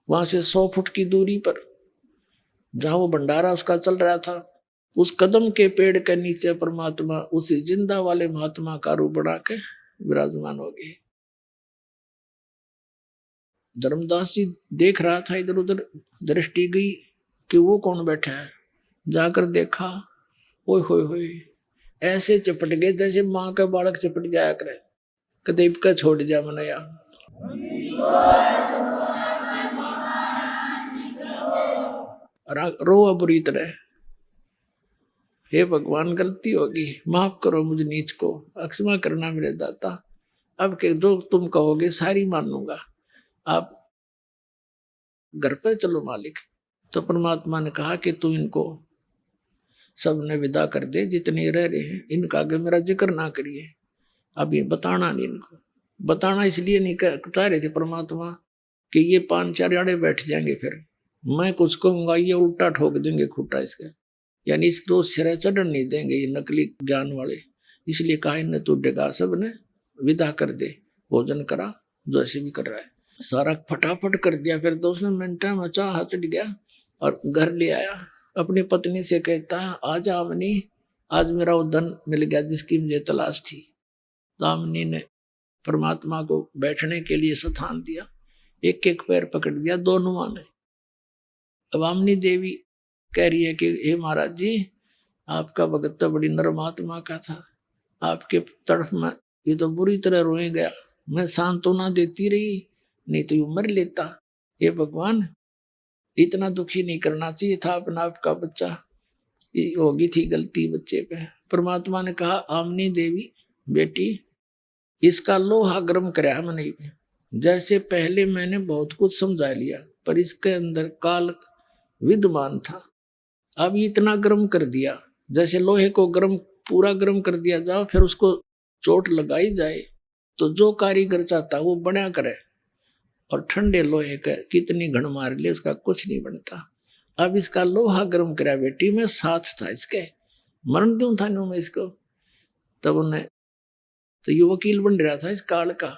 वहां से 100 फुट की दूरी पर जहां वो भंडारा उसका चल रहा था, उस कदम के पेड़ के नीचे परमात्मा उसी जिंदा वाले महात्मा का रूप बना के विराजमान हो गए। धर्मदास जी देख रहा था, इधर उधर दृष्टि गई कि वो कौन बैठा है। जाकर देखा, ओए होए होए, ऐसे चपट गए जैसे माँ का बालक चपट जाया करे, कदे का छोड़ जा मनया। रो अब बुरी तरह, हे भगवान गलती होगी, माफ करो मुझ नीच को, अक्षमा करना मेरे दाता, अब के जो तुम कहोगे सारी मानूंगा, आप घर पर चलो मालिक। तो परमात्मा ने कहा कि तू इनको सबने विदा कर दे, जितने रह रहे हैं इनका आगे मेरा जिक्र ना करिए, अब ये बताना नहीं, इनको बताना इसलिए नहीं करता रहे थे परमात्मा कि ये 5-4 आड़े बैठ जाएंगे, फिर मैं कुछ कहूंगा ये उल्टा ठोक देंगे खूटा इसका, यानी इसको सिरे चढ़न नहीं देंगे ये नकली ज्ञान वाले। इसलिए कहा इन्हें तू डेगा सब ने विदा कर दे, भोजन करा जो ऐसे भी कर रहा है। सारा फटाफट कर दिया, फिर 2 मिनट में चाह चढ़ गया और घर ले आया। अपनी पत्नी से कहता है, आज आमनी, आज मेरा वो धन मिल गया जिसकी मुझे तलाश थी। दामिनी ने परमात्मा को बैठने के लिए स्थान दिया, एक एक पैर पकड़ दिया दोनों ने। अब आमनी देवी कह रही है कि हे महाराज जी, आपका भगत तो बड़ी नरम आत्मा का था, आपके तरफ में ये तो बुरी तरह रोए गया, मैं सांत्वना देती रही, नहीं तो यू मर लेता। हे भगवान, इतना दुखी नहीं करना चाहिए था अपना आपका बच्चा, ये होगी थी गलती बच्चे पे। परमात्मा ने कहा, आमनी देवी बेटी, इसका लोहा गर्म कराया मैंने, जैसे पहले मैंने बहुत कुछ समझा लिया पर इसके अंदर काल विद्यमान था, अब इतना गर्म कर दिया, जैसे लोहे को गर्म पूरा गर्म कर दिया जाओ, फिर उसको चोट लगाई जाए तो जो कारीगर चाहता वो बना करे, और ठंडे लोहे का कितनी घण मार ले उसका कुछ नहीं बनता। अब इसका लोहा गर्म करा बेटी, में साथ था इसके, मरण दूं था मैं इसको। तब उन्हें तो ये वकील बन रहा था इस काल का,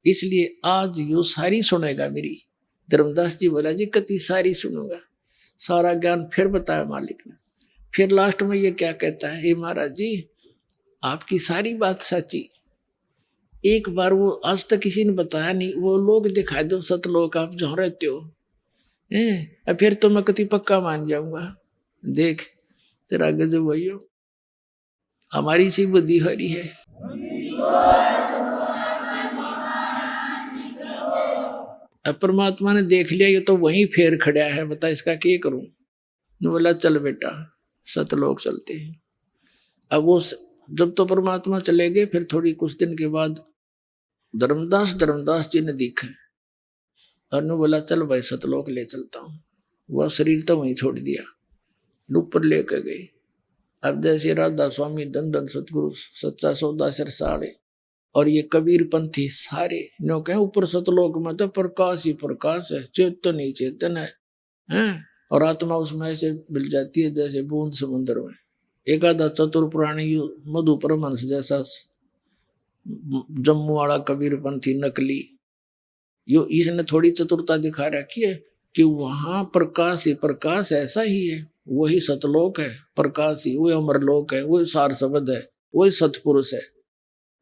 इसलिए आज यू सारी सुनेगा मेरी। धर्मदास जी बोला, जी कति सारी सुनूंगा, सारा ज्ञान फिर बताया मालिक ने। फिर लास्ट में ये क्या कहता है, हे महाराज जी, आपकी सारी बात सच्ची, एक बार वो आज तक किसी ने बताया नहीं, वो लोग दिखाई दो सतलोक आप जहाँ रहते हो, फिर तो मैं कति पक्का मान जाऊंगा। देख तेरा गजब भैया, हमारी सी बुद्धि हरी है। अब परमात्मा ने देख लिया ये तो वहीं फेर खड़ा है, बता इसका क्या करूं। ने बोला चल बेटा सतलोक चलते हैं। अब वो जब तो परमात्मा चले गए, फिर थोड़ी कुछ दिन के बाद धर्मदास जी ने दिखा और ने बोला चल भाई सतलोक ले चलता हूँ। वह शरीर तो वहीं छोड़ दिया, ऊपर लेकर गए। अब जैसे राधा स्वामी धन धन सतगुरु सच्चा सौदा सरसाड़े और ये कबीर पंथी सारे नो कहे ऊपर सतलोक में तो प्रकाश ही प्रकाश है, चेतन ही चेतन है, और आत्मा उसमें ऐसे मिल जाती है जैसे बूंद समुद्र में। एक आधा चतुर प्राणी मधु परमहंस जैसा जम्मू वाला कबीर पंथी नकली, यो इसने थोड़ी चतुरता दिखा रखी है कि वहां प्रकाश ही प्रकाश ऐसा ही है, वही सतलोक है, प्रकाश ही वही अमरलोक है, वही सार शब्द है, वही सतपुरुष है।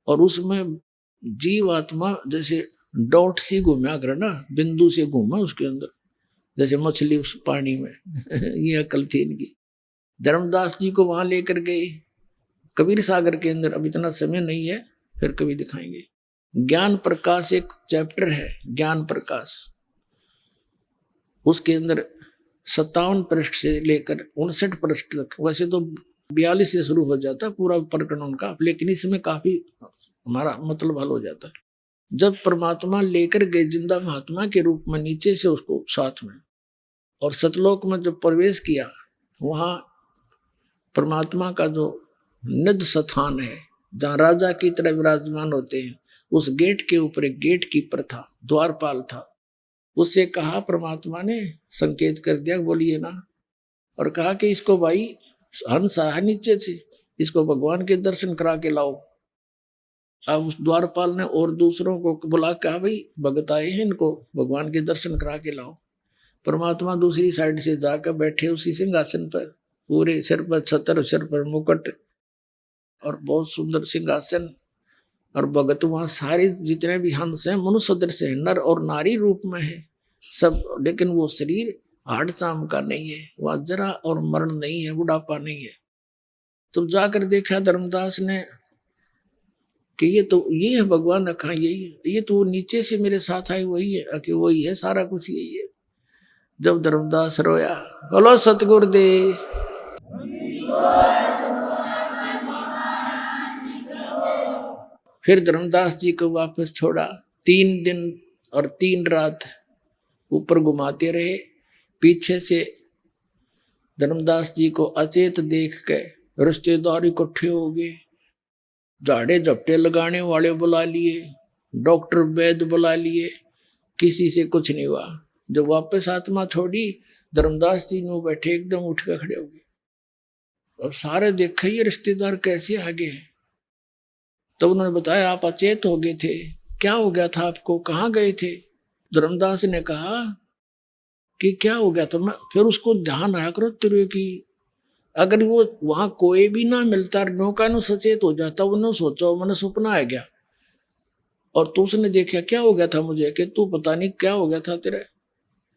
और उसमें जीव आत्मा जैसे डॉट सी घूमा कर ना, बिंदु से घूमा उसके अंदर, जैसे मछली उस पानी में ये अकल थी इनकी। धर्मदास जी को वहां लेकर गए कबीर सागर के अंदर, अब इतना समय नहीं है, फिर कभी दिखाएंगे। ज्ञान प्रकाश एक चैप्टर है, ज्ञान प्रकाश, उसके अंदर 57 पृष्ठ से लेकर 59 पृष्ठ तक, वैसे तो 42 से शुरू हो जाता पूरा प्रकरण उनका, लेकिन इसमें काफी हमारा मतलब हल हो जाता है। जब परमात्मा लेकर गए जिंदा महात्मा के रूप में नीचे से उसको साथ में, और सतलोक में जब प्रवेश किया, वहां परमात्मा का जो निध स्थान है जहाँ राजा की तरह विराजमान होते हैं, उस गेट के ऊपर एक गेट कीपर था, द्वारपाल था। उससे कहा, परमात्मा ने संकेत कर दिया, बोलिए ना, और कहा कि इसको भाई हंस है नीचे से, इसको भगवान के दर्शन करा के लाओ। अब उस द्वारपाल ने और दूसरों को बुला, कहा भाई भगत आए हैं, इनको भगवान के दर्शन करा के लाओ। परमात्मा दूसरी साइड से जाकर बैठे उसी सिंहासन पर, पूरे सिर पर छतर, सिर पर मुकुट और बहुत सुंदर सिंहासन, और भगत वहां सारे जितने भी हंस हैं मनुष्य सदृश है, नर और नारी रूप में है सब, लेकिन वो शरीर हाड़ चाम का नहीं है, वह जरा और मरण नहीं है, बुढ़ापा नहीं है। तो जाकर देखा धर्मदास ने कि ये है भगवान, अखा यही है, ये तो नीचे से मेरे साथ आए वही है, कि वही है, सारा कुछ यही है। जब धर्मदास रोया, बोलो सतगुरुदेव। फिर धर्मदास जी को वापस छोड़ा, 3 दिन और 3 रात ऊपर घुमाते रहे। पीछे से धर्मदास जी को अचेत देख के रिश्तेदार इकट्ठे हो गए, झाड़े झपटे लगाने वाले बुला लिए, डॉक्टर वैद्य बुला लिए, किसी से कुछ नहीं हुआ। जब वापस आत्मा छोड़ी, धर्मदास जी नो बैठे एकदम उठ कर खड़े हो गए, और सारे देखे ये रिश्तेदार कैसे आ गए। तब उन्होंने बताया, आप अचेत हो गए थे, क्या हो गया था आपको, कहाँ गए थे। धर्मदास ने कहा कि क्या हो गया था। मैं फिर उसको ध्यान आया करो तेरे की, अगर वो वहां कोई भी ना मिलता, नौका नो सचेत हो जाता, उन्होंने सोचा मैंने सपना आ गया, और तो उसने देखा क्या हो गया था मुझे, कि तू पता नहीं क्या हो गया था तेरे।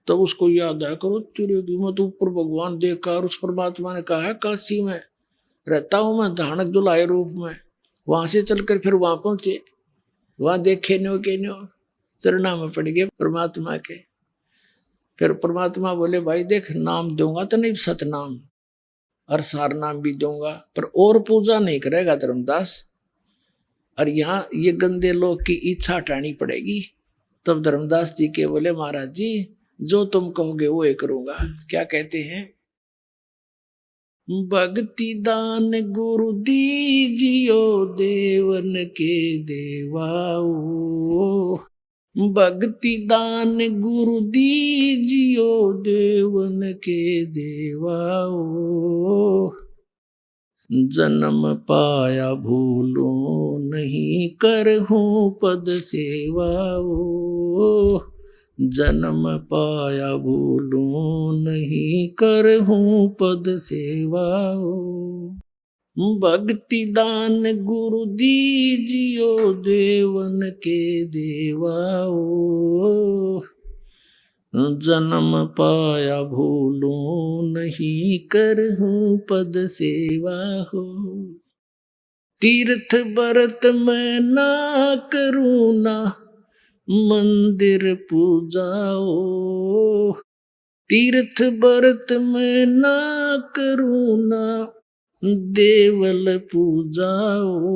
तब उसको याद आया करो तेरे की, मैं तो ऊपर भगवान देखा, और उस परमात्मा ने कहा है काशी में रहता हूं मैं धानक दुलाए रूप में। वहां से चलकर फिर वहां पहुंचे, वहां देखे न्यो के न्यो चरणा में पड़ गए परमात्मा के। फिर परमात्मा बोले, भाई देख, नाम दूंगा तो नहीं सतनाम, और सार नाम भी दूंगा, पर और पूजा नहीं करेगा धर्मदास, और यहाँ ये गंदे लोग की इच्छा हटानी पड़ेगी। तब धर्मदास जी के बोले, महाराज जी जो तुम कहोगे वो ही करूंगा। क्या कहते हैं, भक्ति दान गुरु दीजियो देवन के देवाओ, भक्ति दान गुरु दीजियो देवन के देवाओ, जन्म पाया भूलो नहीं करहूं पद सेवाओ, जन्म पाया भूलो नहीं करहूं पद सेवाओ, भक्ति दान गुरु दीजियो देवन के देवाओ, जन्म पाया भूलो नहीं करहूं पद सेवा हो, तीर्थ बरत मैं ना करूं ना मंदिर पूजाओ, तीर्थ बरत मैं ना करूं ना देवल पूजाओ,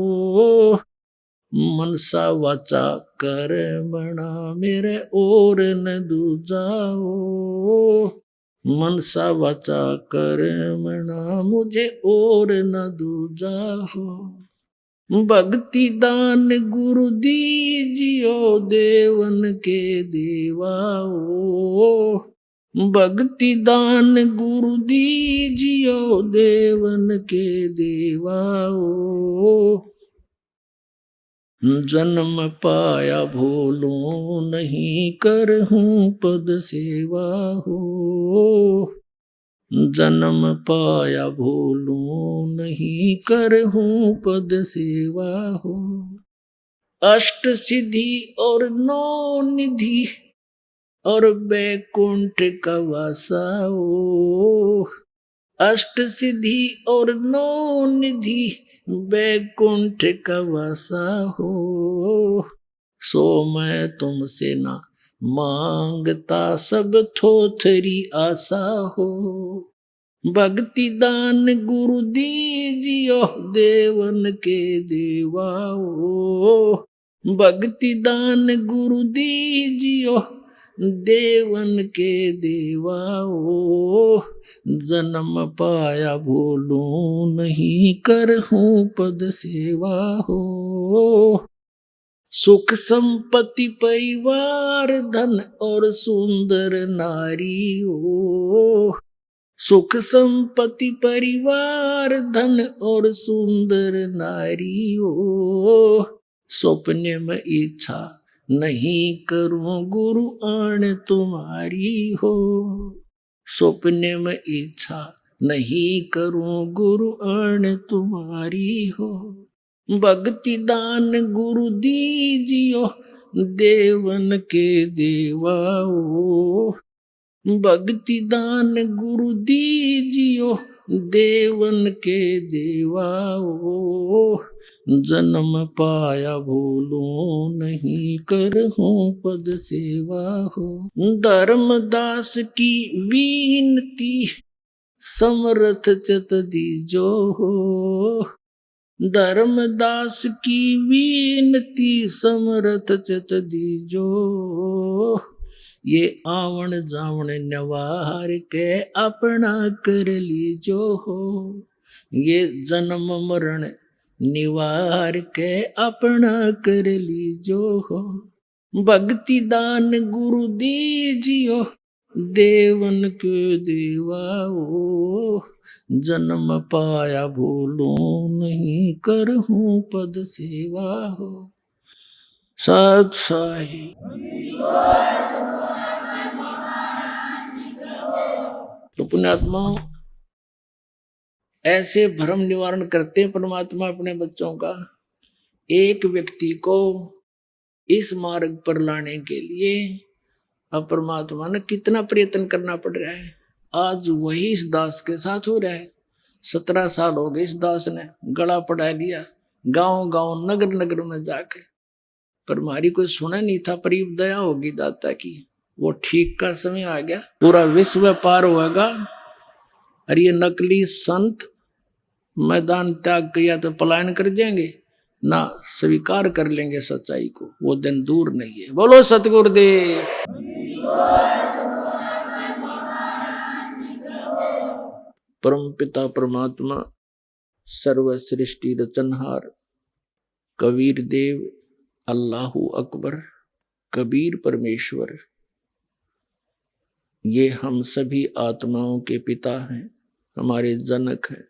मनसा वाचा कर्मणा मेरे और न दूजाओ, मनसा वाचा कर्मणा मुझे और न दूजाओ, भक्ति दान गुरु दीजियो देवन के देवाओ, भक्ति दान गुरु दीजियो देवन के देवाओ, जन्म पाया भूलो नहीं करहूं पद सेवा हो, जन्म पाया भूलो नहीं करहूं पद सेवा हो, अष्ट सिद्धि और 9 निधि और बैकुंठ का वासाओ, अष्ट सिद्धि और 9 निधि बैकुंठ का वासा हो, सो मैं तुमसे ना मांगता सब थोथरी आशा हो, भक्ति दान गुरु दीजियो देवन के देवाओ। भक्ति दान गुरु दीजियो देवन के देवाओ। जन्म पाया भूलूं नहीं करहूं पद सेवा हो। सुख संपत्ति परिवार धन और सुंदर नारी हो। सुख संपत्ति परिवार धन और सुंदर नारी हो। सपने में इच्छा नहीं करूं गुरु आण तुम्हारी हो। सपने में इच्छा नहीं करूं गुरु आण तुम्हारी हो। भक्ति दान गुरु दीजियो देवन के देवाओ। भक्ति दान गुरु दीजियो देवन के देवाओ। जन्म पाया भूलूं नहीं करहूं पद सेवा हो। धर्मदास की विनती समर्थ चत दीजो हो। धर्मदास की विनती समर्थ चत दीजो। ये आवण जावण नवार के अपना कर लीजो हो। ये जन्म मरण निवार के अपना कर लीजो हो। भक्ति दान गुरु दीजियो देवन के देवाओ। जन्म पाया भूलूं नहीं करहूं पद सेवा हो। सत साई। तो पुण्यात्माओं, ऐसे भ्रम निवारण करते हैं परमात्मा अपने बच्चों का। एक व्यक्ति को इस मार्ग पर लाने के लिए अब परमात्मा ने कितना प्रयत्न करना पड़ रहा है। आज वही इस दास के साथ हो रहा है। 17 साल हो गए इस दास ने गला पड़ा लिया, गांव गांव नगर नगर में जाके, पर हमारी कोई सुना नहीं था। पर दया होगी दाता की, वो ठीक का समय आ गया, पूरा विश्व पार होगा। और ये नकली संत मैदान त्याग किया तो पलायन कर जाएंगे, ना स्वीकार कर लेंगे सच्चाई को, वो दिन दूर नहीं है। बोलो सतगुरुदेव। परम पिता परमात्मा सर्व सृष्टि रचनहार कबीर देव अल्लाहु अकबर कबीर परमेश्वर, ये हम सभी आत्माओं के पिता हैं, हमारे जनक हैं।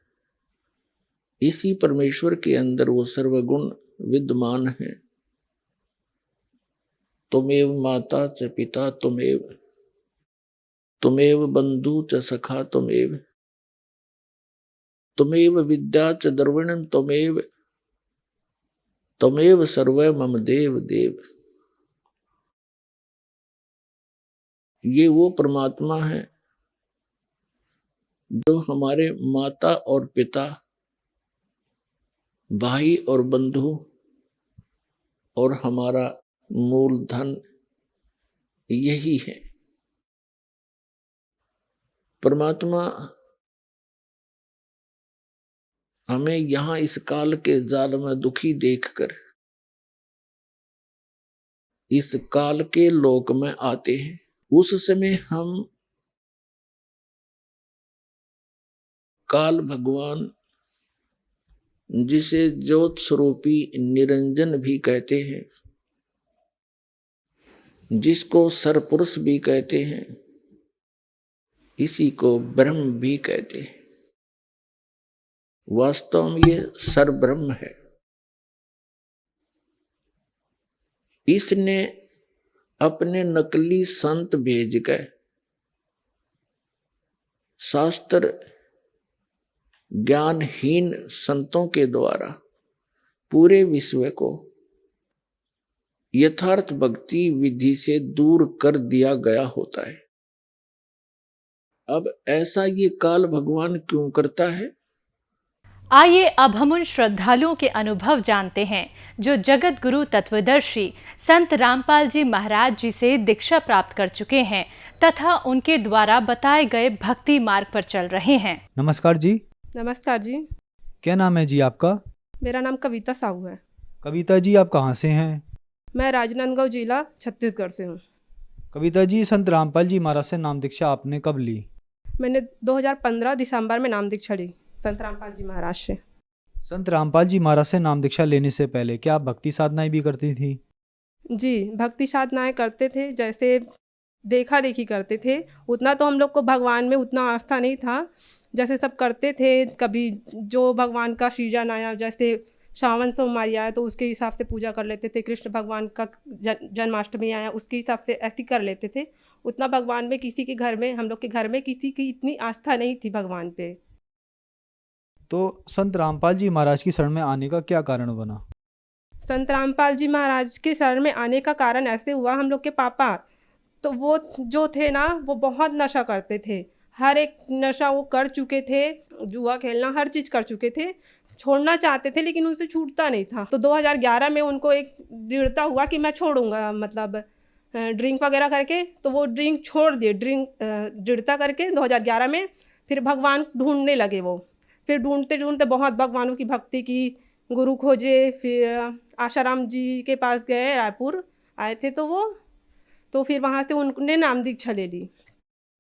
इसी परमेश्वर के अंदर वो सर्वगुण विद्यमान है। तुमेव माता च पिता तुमेव, तुमेव बंधु च सखा तुमेव, तुमेव विद्या च द्रविणम तुमेव, तुमेव सर्वै मम देव देव। ये वो परमात्मा है जो हमारे माता और पिता, भाई और बंधु और हमारा मूलधन यही है। परमात्मा हमें यहां इस काल के जाल में दुखी देखकर इस काल के लोक में आते हैं। उस समय हम काल भगवान, जिसे ज्योत स्वरूपी निरंजन भी कहते हैं, जिसको सरपुरुष भी कहते हैं, इसी को ब्रह्म भी कहते हैं। वास्तव में ये सरब्रह्म है। इसने अपने नकली संत भेज गए, शास्त्र ज्ञानहीन संतों के द्वारा पूरे विश्व को यथार्थ भक्ति विधि से दूर कर दिया गया होता है। अब ऐसा ये काल भगवान क्यों करता है? आइए अब हम उन श्रद्धालुओं के अनुभव जानते हैं जो जगत गुरु तत्वदर्शी संत रामपाल जी महाराज जी से दीक्षा प्राप्त कर चुके हैं तथा उनके द्वारा बताए गए भक्ति मार्ग पर चल रहे हैं। नमस्कार जी। नमस्कार जी। क्या नाम है जी आपका? मेरा नाम कविता साहू है। कविता जी, आप कहाँ से हैं? मैं राजनांदगांव जिला छत्तीसगढ़ से हूँ। कविता जी, संत रामपाल जी महाराज से नाम दीक्षा आपने कब ली? मैंने 2015 दिसंबर में नाम दीक्षा ली संत रामपाल जी महाराज से। संत रामपाल जी महाराज से नाम दीक्षा लेने से पहले क्या आप भक्ति साधनाएं भी करती थी? जी, भक्ति साधनाएँ करते थे, जैसे देखा देखी करते थे। उतना तो हम लोग को भगवान में उतना आस्था नहीं था, जैसे सब करते थे। कभी जो भगवान का सीजन आया, जैसे श्रावण सोमवारी आया तो उसके हिसाब से पूजा कर लेते थे। कृष्ण भगवान का जन्माष्टमी आया उसके हिसाब से ऐसे कर लेते थे। उतना भगवान में किसी के घर में, हम लोग के घर में किसी की इतनी आस्था नहीं थी भगवान पे। तो संत रामपाल जी महाराज की शरण में आने का क्या कारण बना? संत रामपाल जी महाराज के शरण में आने का कारण ऐसे हुआ, हम लोग के पापा तो वो जो थे ना, वो बहुत नशा करते थे। हर एक नशा वो कर चुके थे, जुआ खेलना हर चीज़ कर चुके थे। छोड़ना चाहते थे लेकिन उनसे छूटता नहीं था। तो 2011 में उनको एक दृढ़ता हुआ कि मैं छोड़ूंगा, मतलब ड्रिंक वगैरह करके। तो वो ड्रिंक छोड़ दिए, दृढ़ता करके 2011 में। फिर भगवान ढूंढने लगे वो। फिर ढूंढते ढूंढते बहुत भगवानों की भक्ति की, गुरु खोजे। फिर आशाराम जी के पास गए, रायपुर आए थे तो फिर वहाँ से उनने नाम दीक्षा ले ली।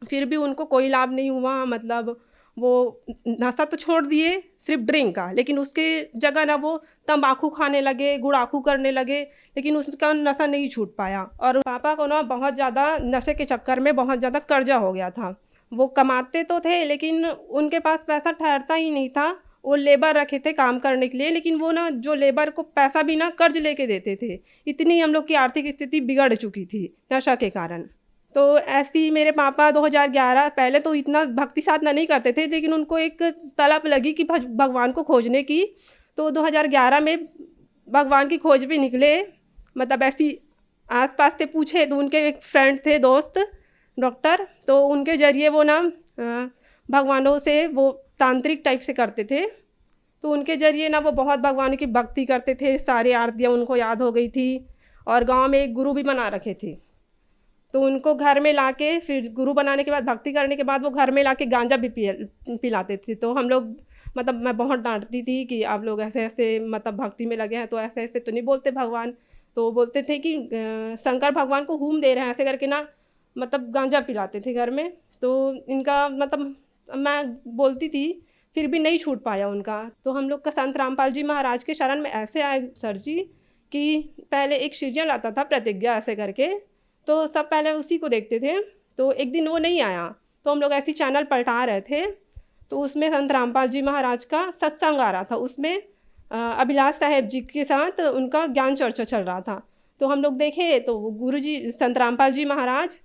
फिर भी उनको कोई लाभ नहीं हुआ। मतलब वो नशा तो छोड़ दिए सिर्फ ड्रिंक का, लेकिन उसके जगह ना वो तंबाकू खाने लगे, गुड़ाखू करने लगे, लेकिन उसका नशा नहीं छूट पाया। और पापा को ना बहुत ज़्यादा नशे के चक्कर में बहुत ज़्यादा कर्जा हो गया था। वो कमाते तो थे लेकिन उनके पास पैसा ठहरता ही नहीं था। वो लेबर रखे थे काम करने के लिए, लेकिन वो ना जो लेबर को पैसा भी ना कर्ज लेके देते थे। इतनी हम लोग की आर्थिक स्थिति बिगड़ चुकी थी नशा के कारण। तो ऐसे ही मेरे पापा 2011 पहले तो इतना भक्ति साधना नहीं करते थे, लेकिन उनको एक तलब लगी कि भगवान को खोजने की। तो 2011 में भगवान की खोज पे निकले। मतलब ऐसी आसपास से पूछे तो उनके एक फ्रेंड थे, दोस्त डॉक्टर, तो उनके ज़रिए वो ना भगवानों से वो तांत्रिक टाइप से करते थे। तो उनके ज़रिए ना वो बहुत भगवान की भक्ति करते थे। सारी आरतियाँ उनको याद हो गई थी। और गांव में एक गुरु भी बना रखे थे। तो उनको घर में लाके, फिर गुरु बनाने के बाद, भक्ति करने के बाद वो घर में लाके गांजा भी पिलाते थे। तो हम लोग, मतलब मैं बहुत डांटती थी कि आप लोग ऐसे ऐसे मतलब भक्ति में लगे हैं तो ऐसे ऐसे तो नहीं बोलते भगवान। तो बोलते थे कि शंकर भगवान को हुम दे रहे हैं, ऐसे करके ना मतलब गांजा पिलाते थे घर में। तो इनका मतलब मैं बोलती थी, फिर भी नहीं छूट पाया उनका। तो हम लोग का संत रामपाल जी महाराज के शरण में ऐसे आए सर जी कि पहले एक सीरियल आता था प्रतिज्ञा ऐसे करके, तो सब पहले उसी को देखते थे। तो एक दिन वो नहीं आया तो हम लोग ऐसी चैनल पलटा रहे थे, तो उसमें संत रामपाल जी महाराज का सत्संग आ रहा था। उसमें अभिलाष साहेब जी के साथ उनका ज्ञान चर्चा चल रहा था। तो हम लोग देखे तो गुरु जी संत रामपाल जी महाराज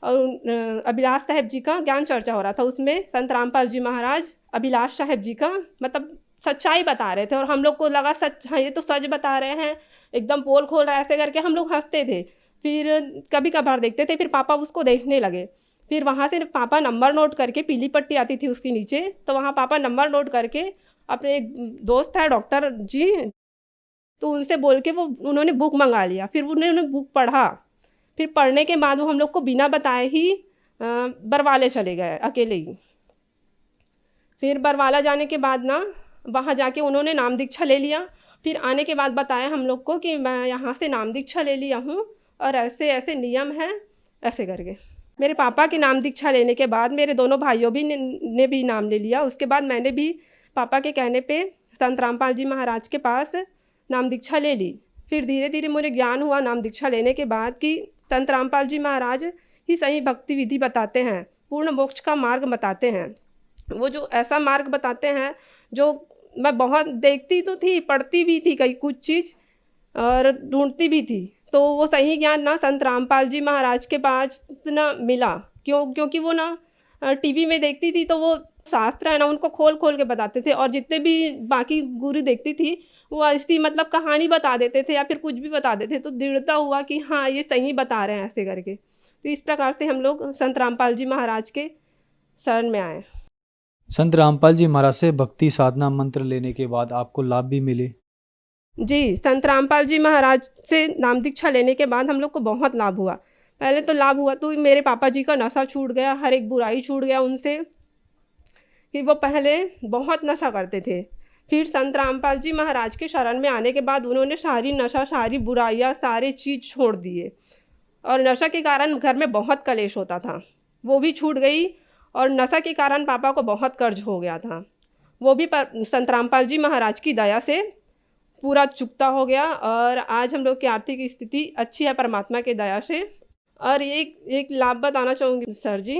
और अभिलाष साहेब जी का ज्ञान चर्चा हो रहा था। उसमें संत रामपाल जी महाराज अभिलाष साहेब जी का मतलब सच्चाई बता रहे थे। और हम लोग को लगा सच, हाँ ये तो सच बता रहे हैं, एकदम पोल खोल रहा है, ऐसे करके हम लोग हंसते थे। फिर कभी कभार देखते थे, फिर पापा उसको देखने लगे। फिर वहाँ से पापा नंबर नोट करके, पीली पट्टी आती थी उसके नीचे, तो वहाँ पापा नंबर नोट करके अपने एक दोस्त है डॉक्टर जी, तो उनसे बोल के वो उन्होंने बुक मंगा लिया। फिर उन्होंने बुक पढ़ा। फिर पढ़ने के बाद वो हम लोग को बिना बताए ही बरवाले चले गए अकेले ही। फिर बरवाला जाने के बाद ना वहाँ जाके उन्होंने नाम दीक्षा ले लिया। फिर आने के बाद बताया हम लोग को कि मैं यहाँ से नाम दीक्षा ले लिया हूँ और ऐसे ऐसे नियम हैं, ऐसे करके। मेरे पापा के नाम दीक्षा लेने के बाद मेरे दोनों भाइयों भी ने भी नाम ले लिया। उसके बाद मैंने भी पापा के कहने पे संत रामपाल जी महाराज के पास नाम दीक्षा ले ली। फिर धीरे धीरे मुझे ज्ञान हुआ नाम दीक्षा लेने के बाद कि संत रामपाल जी महाराज ही सही भक्ति विधि बताते हैं, पूर्ण मोक्ष का मार्ग बताते हैं। वो जो ऐसा मार्ग बताते हैं जो मैं बहुत देखती तो थी, पढ़ती भी थी कई कुछ चीज़ और ढूंढती भी थी। तो वो सही ज्ञान ना संत रामपाल जी महाराज के पास ना मिला। क्योंकि वो ना टीवी में देखती थी तो वो शास्त्र है ना उनको खोल खोल के बताते थे। और जितने भी बाकी गुरु देखती थी वो ऐसी मतलब कहानी बता देते थे या फिर कुछ भी बता देते। तो दृढ़ता हुआ कि हाँ ये सही बता रहे हैं ऐसे करके। तो इस प्रकार से हम लोग संत रामपाल जी महाराज के शरण में आए। संत रामपाल जी महाराज से भक्ति साधना मंत्र लेने के बाद आपको लाभ भी मिले? जी, संत रामपाल जी महाराज से नाम दीक्षा लेने के बाद हम लोग को बहुत लाभ हुआ। पहले तो लाभ हुआ तो मेरे पापा जी का नशा छूट गया, हर एक बुराई छूट गया उनसे, कि वो पहले बहुत नशा करते थे। फिर संत रामपाल जी महाराज के शरण में आने के बाद उन्होंने सारी नशा, सारी बुराइयाँ, सारे चीज़ छोड़ दिए और नशा के कारण घर में बहुत कलेश होता था, वो भी छूट गई। और नशा के कारण पापा को बहुत कर्ज हो गया था, वो भी संत रामपाल जी महाराज की दया से पूरा चुकता हो गया। और आज हम लोग की आर्थिक स्थिति अच्छी है परमात्मा की दया से। और एक लाभ बताना चाहूँगी सर जी,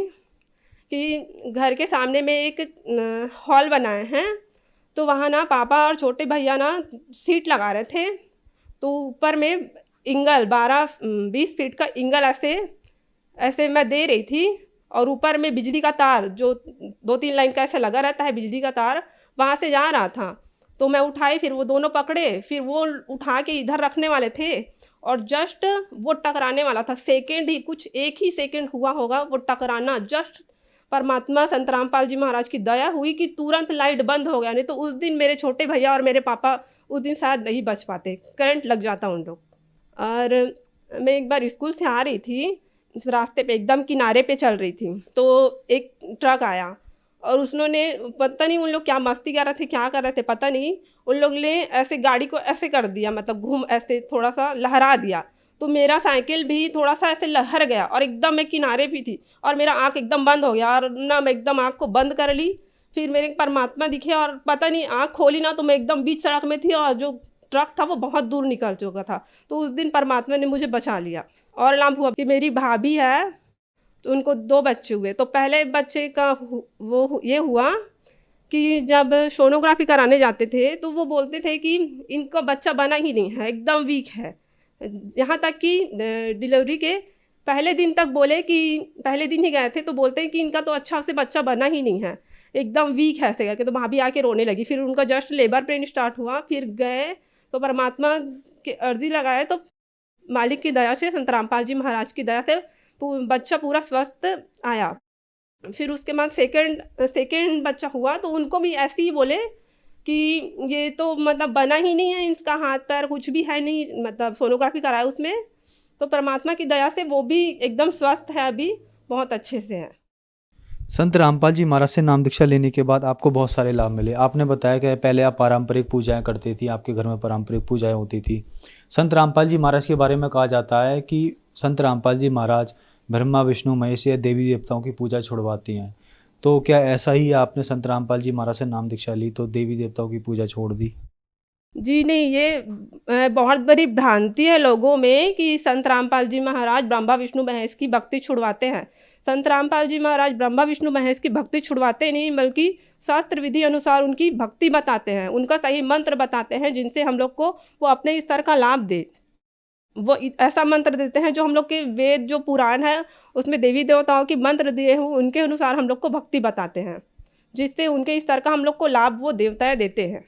कि घर के सामने में एक हॉल बनाए हैं, तो वहाँ ना पापा और छोटे भैया ना सीट लगा रहे थे, तो ऊपर में इंगल 12-20 फीट का इंगल ऐसे मैं दे रही थी, और ऊपर में बिजली का तार जो 2-3 लाइन का ऐसा लगा रहता है बिजली का तार, वहाँ से जा रहा था। तो मैं उठाई, फिर वो दोनों पकड़े, फिर वो उठा के इधर रखने वाले थे और जस्ट वो टकराने वाला था। सेकंड ही, कुछ 1 ही सेकंड हुआ होगा वो टकराना। जस्ट परमात्मा संत रामपाल जी महाराज की दया हुई कि तुरंत लाइट बंद हो गया, नहीं तो उस दिन मेरे छोटे भैया और मेरे पापा उस दिन शायद नहीं बच पाते, करंट लग जाता उन लोग। और मैं एक बार स्कूल से आ रही थी, रास्ते पे एकदम किनारे पे चल रही थी, तो एक ट्रक आया और उसने पता नहीं उन लोग क्या मस्ती कर रहे थे, क्या कर रहे थे पता नहीं, उन लोग ने ऐसे गाड़ी को ऐसे कर दिया, मतलब घूम ऐसे थोड़ा सा लहरा दिया, तो मेरा साइकिल भी थोड़ा सा ऐसे लहर गया और एकदम मैं किनारे भी थी और मेरा आँख एकदम बंद हो गया। और ना मैं एकदम आँख को बंद कर ली, फिर मेरे परमात्मा दिखे और पता नहीं आँख खोली ना तो मैं एकदम बीच सड़क में थी और जो ट्रक था वो बहुत दूर निकल चुका था। तो उस दिन परमात्मा ने मुझे बचा लिया। और लाभ हुआ कि मेरी भाभी है, तो उनको 2 बच्चे हुए। तो पहले बच्चे का ये हुआ कि जब सोनोग्राफी कराने जाते थे तो वो बोलते थे कि इनका बच्चा बना ही नहीं है, एकदम वीक है। यहाँ तक कि डिलीवरी के पहले दिन तक बोले कि पहले दिन ही गए थे तो बोलते हैं कि इनका तो अच्छा से बच्चा बना ही नहीं है, एकदम वीक है ऐसे करके। तो भाभी आके रोने लगी। फिर उनका जस्ट लेबर पेन स्टार्ट हुआ, फिर गए तो परमात्मा की अर्जी लगाए तो मालिक की दया से, संत रामपाल जी महाराज की दया से बच्चा पूरा स्वस्थ आया। फिर उसके बाद सेकंड बच्चा हुआ तो उनको भी ऐसे ही बोले कि ये तो मतलब बना ही नहीं है, इसका हाथ पैर कुछ भी है नहीं, मतलब सोनोग्राफी कराया उसमें, तो परमात्मा की दया से वो भी एकदम स्वस्थ है, अभी बहुत अच्छे से है। संत रामपाल जी महाराज से नाम दीक्षा लेने के बाद आपको बहुत सारे लाभ मिले। आपने बताया कि पहले आप पारंपरिक पूजाएं करती थी, आपके घर में पारंपरिक पूजाएं होती थी। संत रामपाल जी महाराज के बारे में कहा जाता है कि संत रामपाल जी महाराज ब्रह्मा विष्णु महेश या देवी देवताओं की पूजा छुड़वाती हैं, तो क्या ऐसा ही आपने संत रामपाल जी महाराज से नाम दीक्षा ली तो देवी देवताओं की पूजा छोड़ दी? जी नहीं, ये बहुत बड़ी भ्रांति है लोगों में कि संत रामपाल जी महाराज ब्रह्मा विष्णु महेश की भक्ति छुड़वाते हैं। संत रामपाल जी महाराज ब्रह्मा विष्णु महेश की भक्ति छुड़वाते नहीं, बल्कि शास्त्र विधि अनुसार उनकी भक्ति बताते हैं, उनका सही मंत्र बताते हैं, जिनसे हम लोग को वो अपने स्तर का लाभ दे। वो ऐसा मंत्र देते हैं जो हम लोग के वेद जो पुराण है उसमें देवी देवताओं की मंत्र दिए हुए, उनके अनुसार हम लोग को भक्ति बताते हैं, जिससे उनके स्तर का हम लोग को लाभ वो देवताएं देते हैं।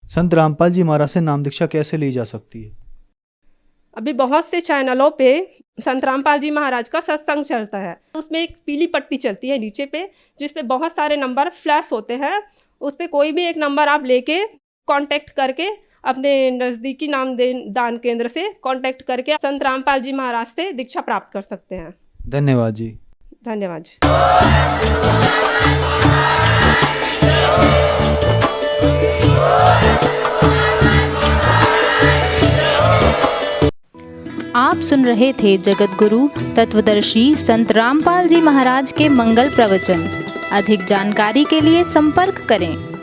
संत रामपाल जी महाराज से नाम दीक्षा कैसे ली जा सकती है? अभी बहुत से चैनलों पे संत रामपाल जी महाराज का सत्संग चलता है, उसमें एक पीली पट्टी चलती है नीचे पे, जिसपे बहुत सारे नंबर फ्लैश होते हैं। उस पर कोई भी एक नंबर आप लेके कांटेक्ट करके अपने नज़दीकी दान केंद्र से कांटेक्ट करके संत रामपाल जी महाराज से दीक्षा प्राप्त कर सकते हैं। धन्यवाद जी। धन्यवाद जी। आप सुन रहे थे जगत गुरु तत्वदर्शी संत रामपाल जी महाराज के मंगल प्रवचन। अधिक जानकारी के लिए संपर्क करें।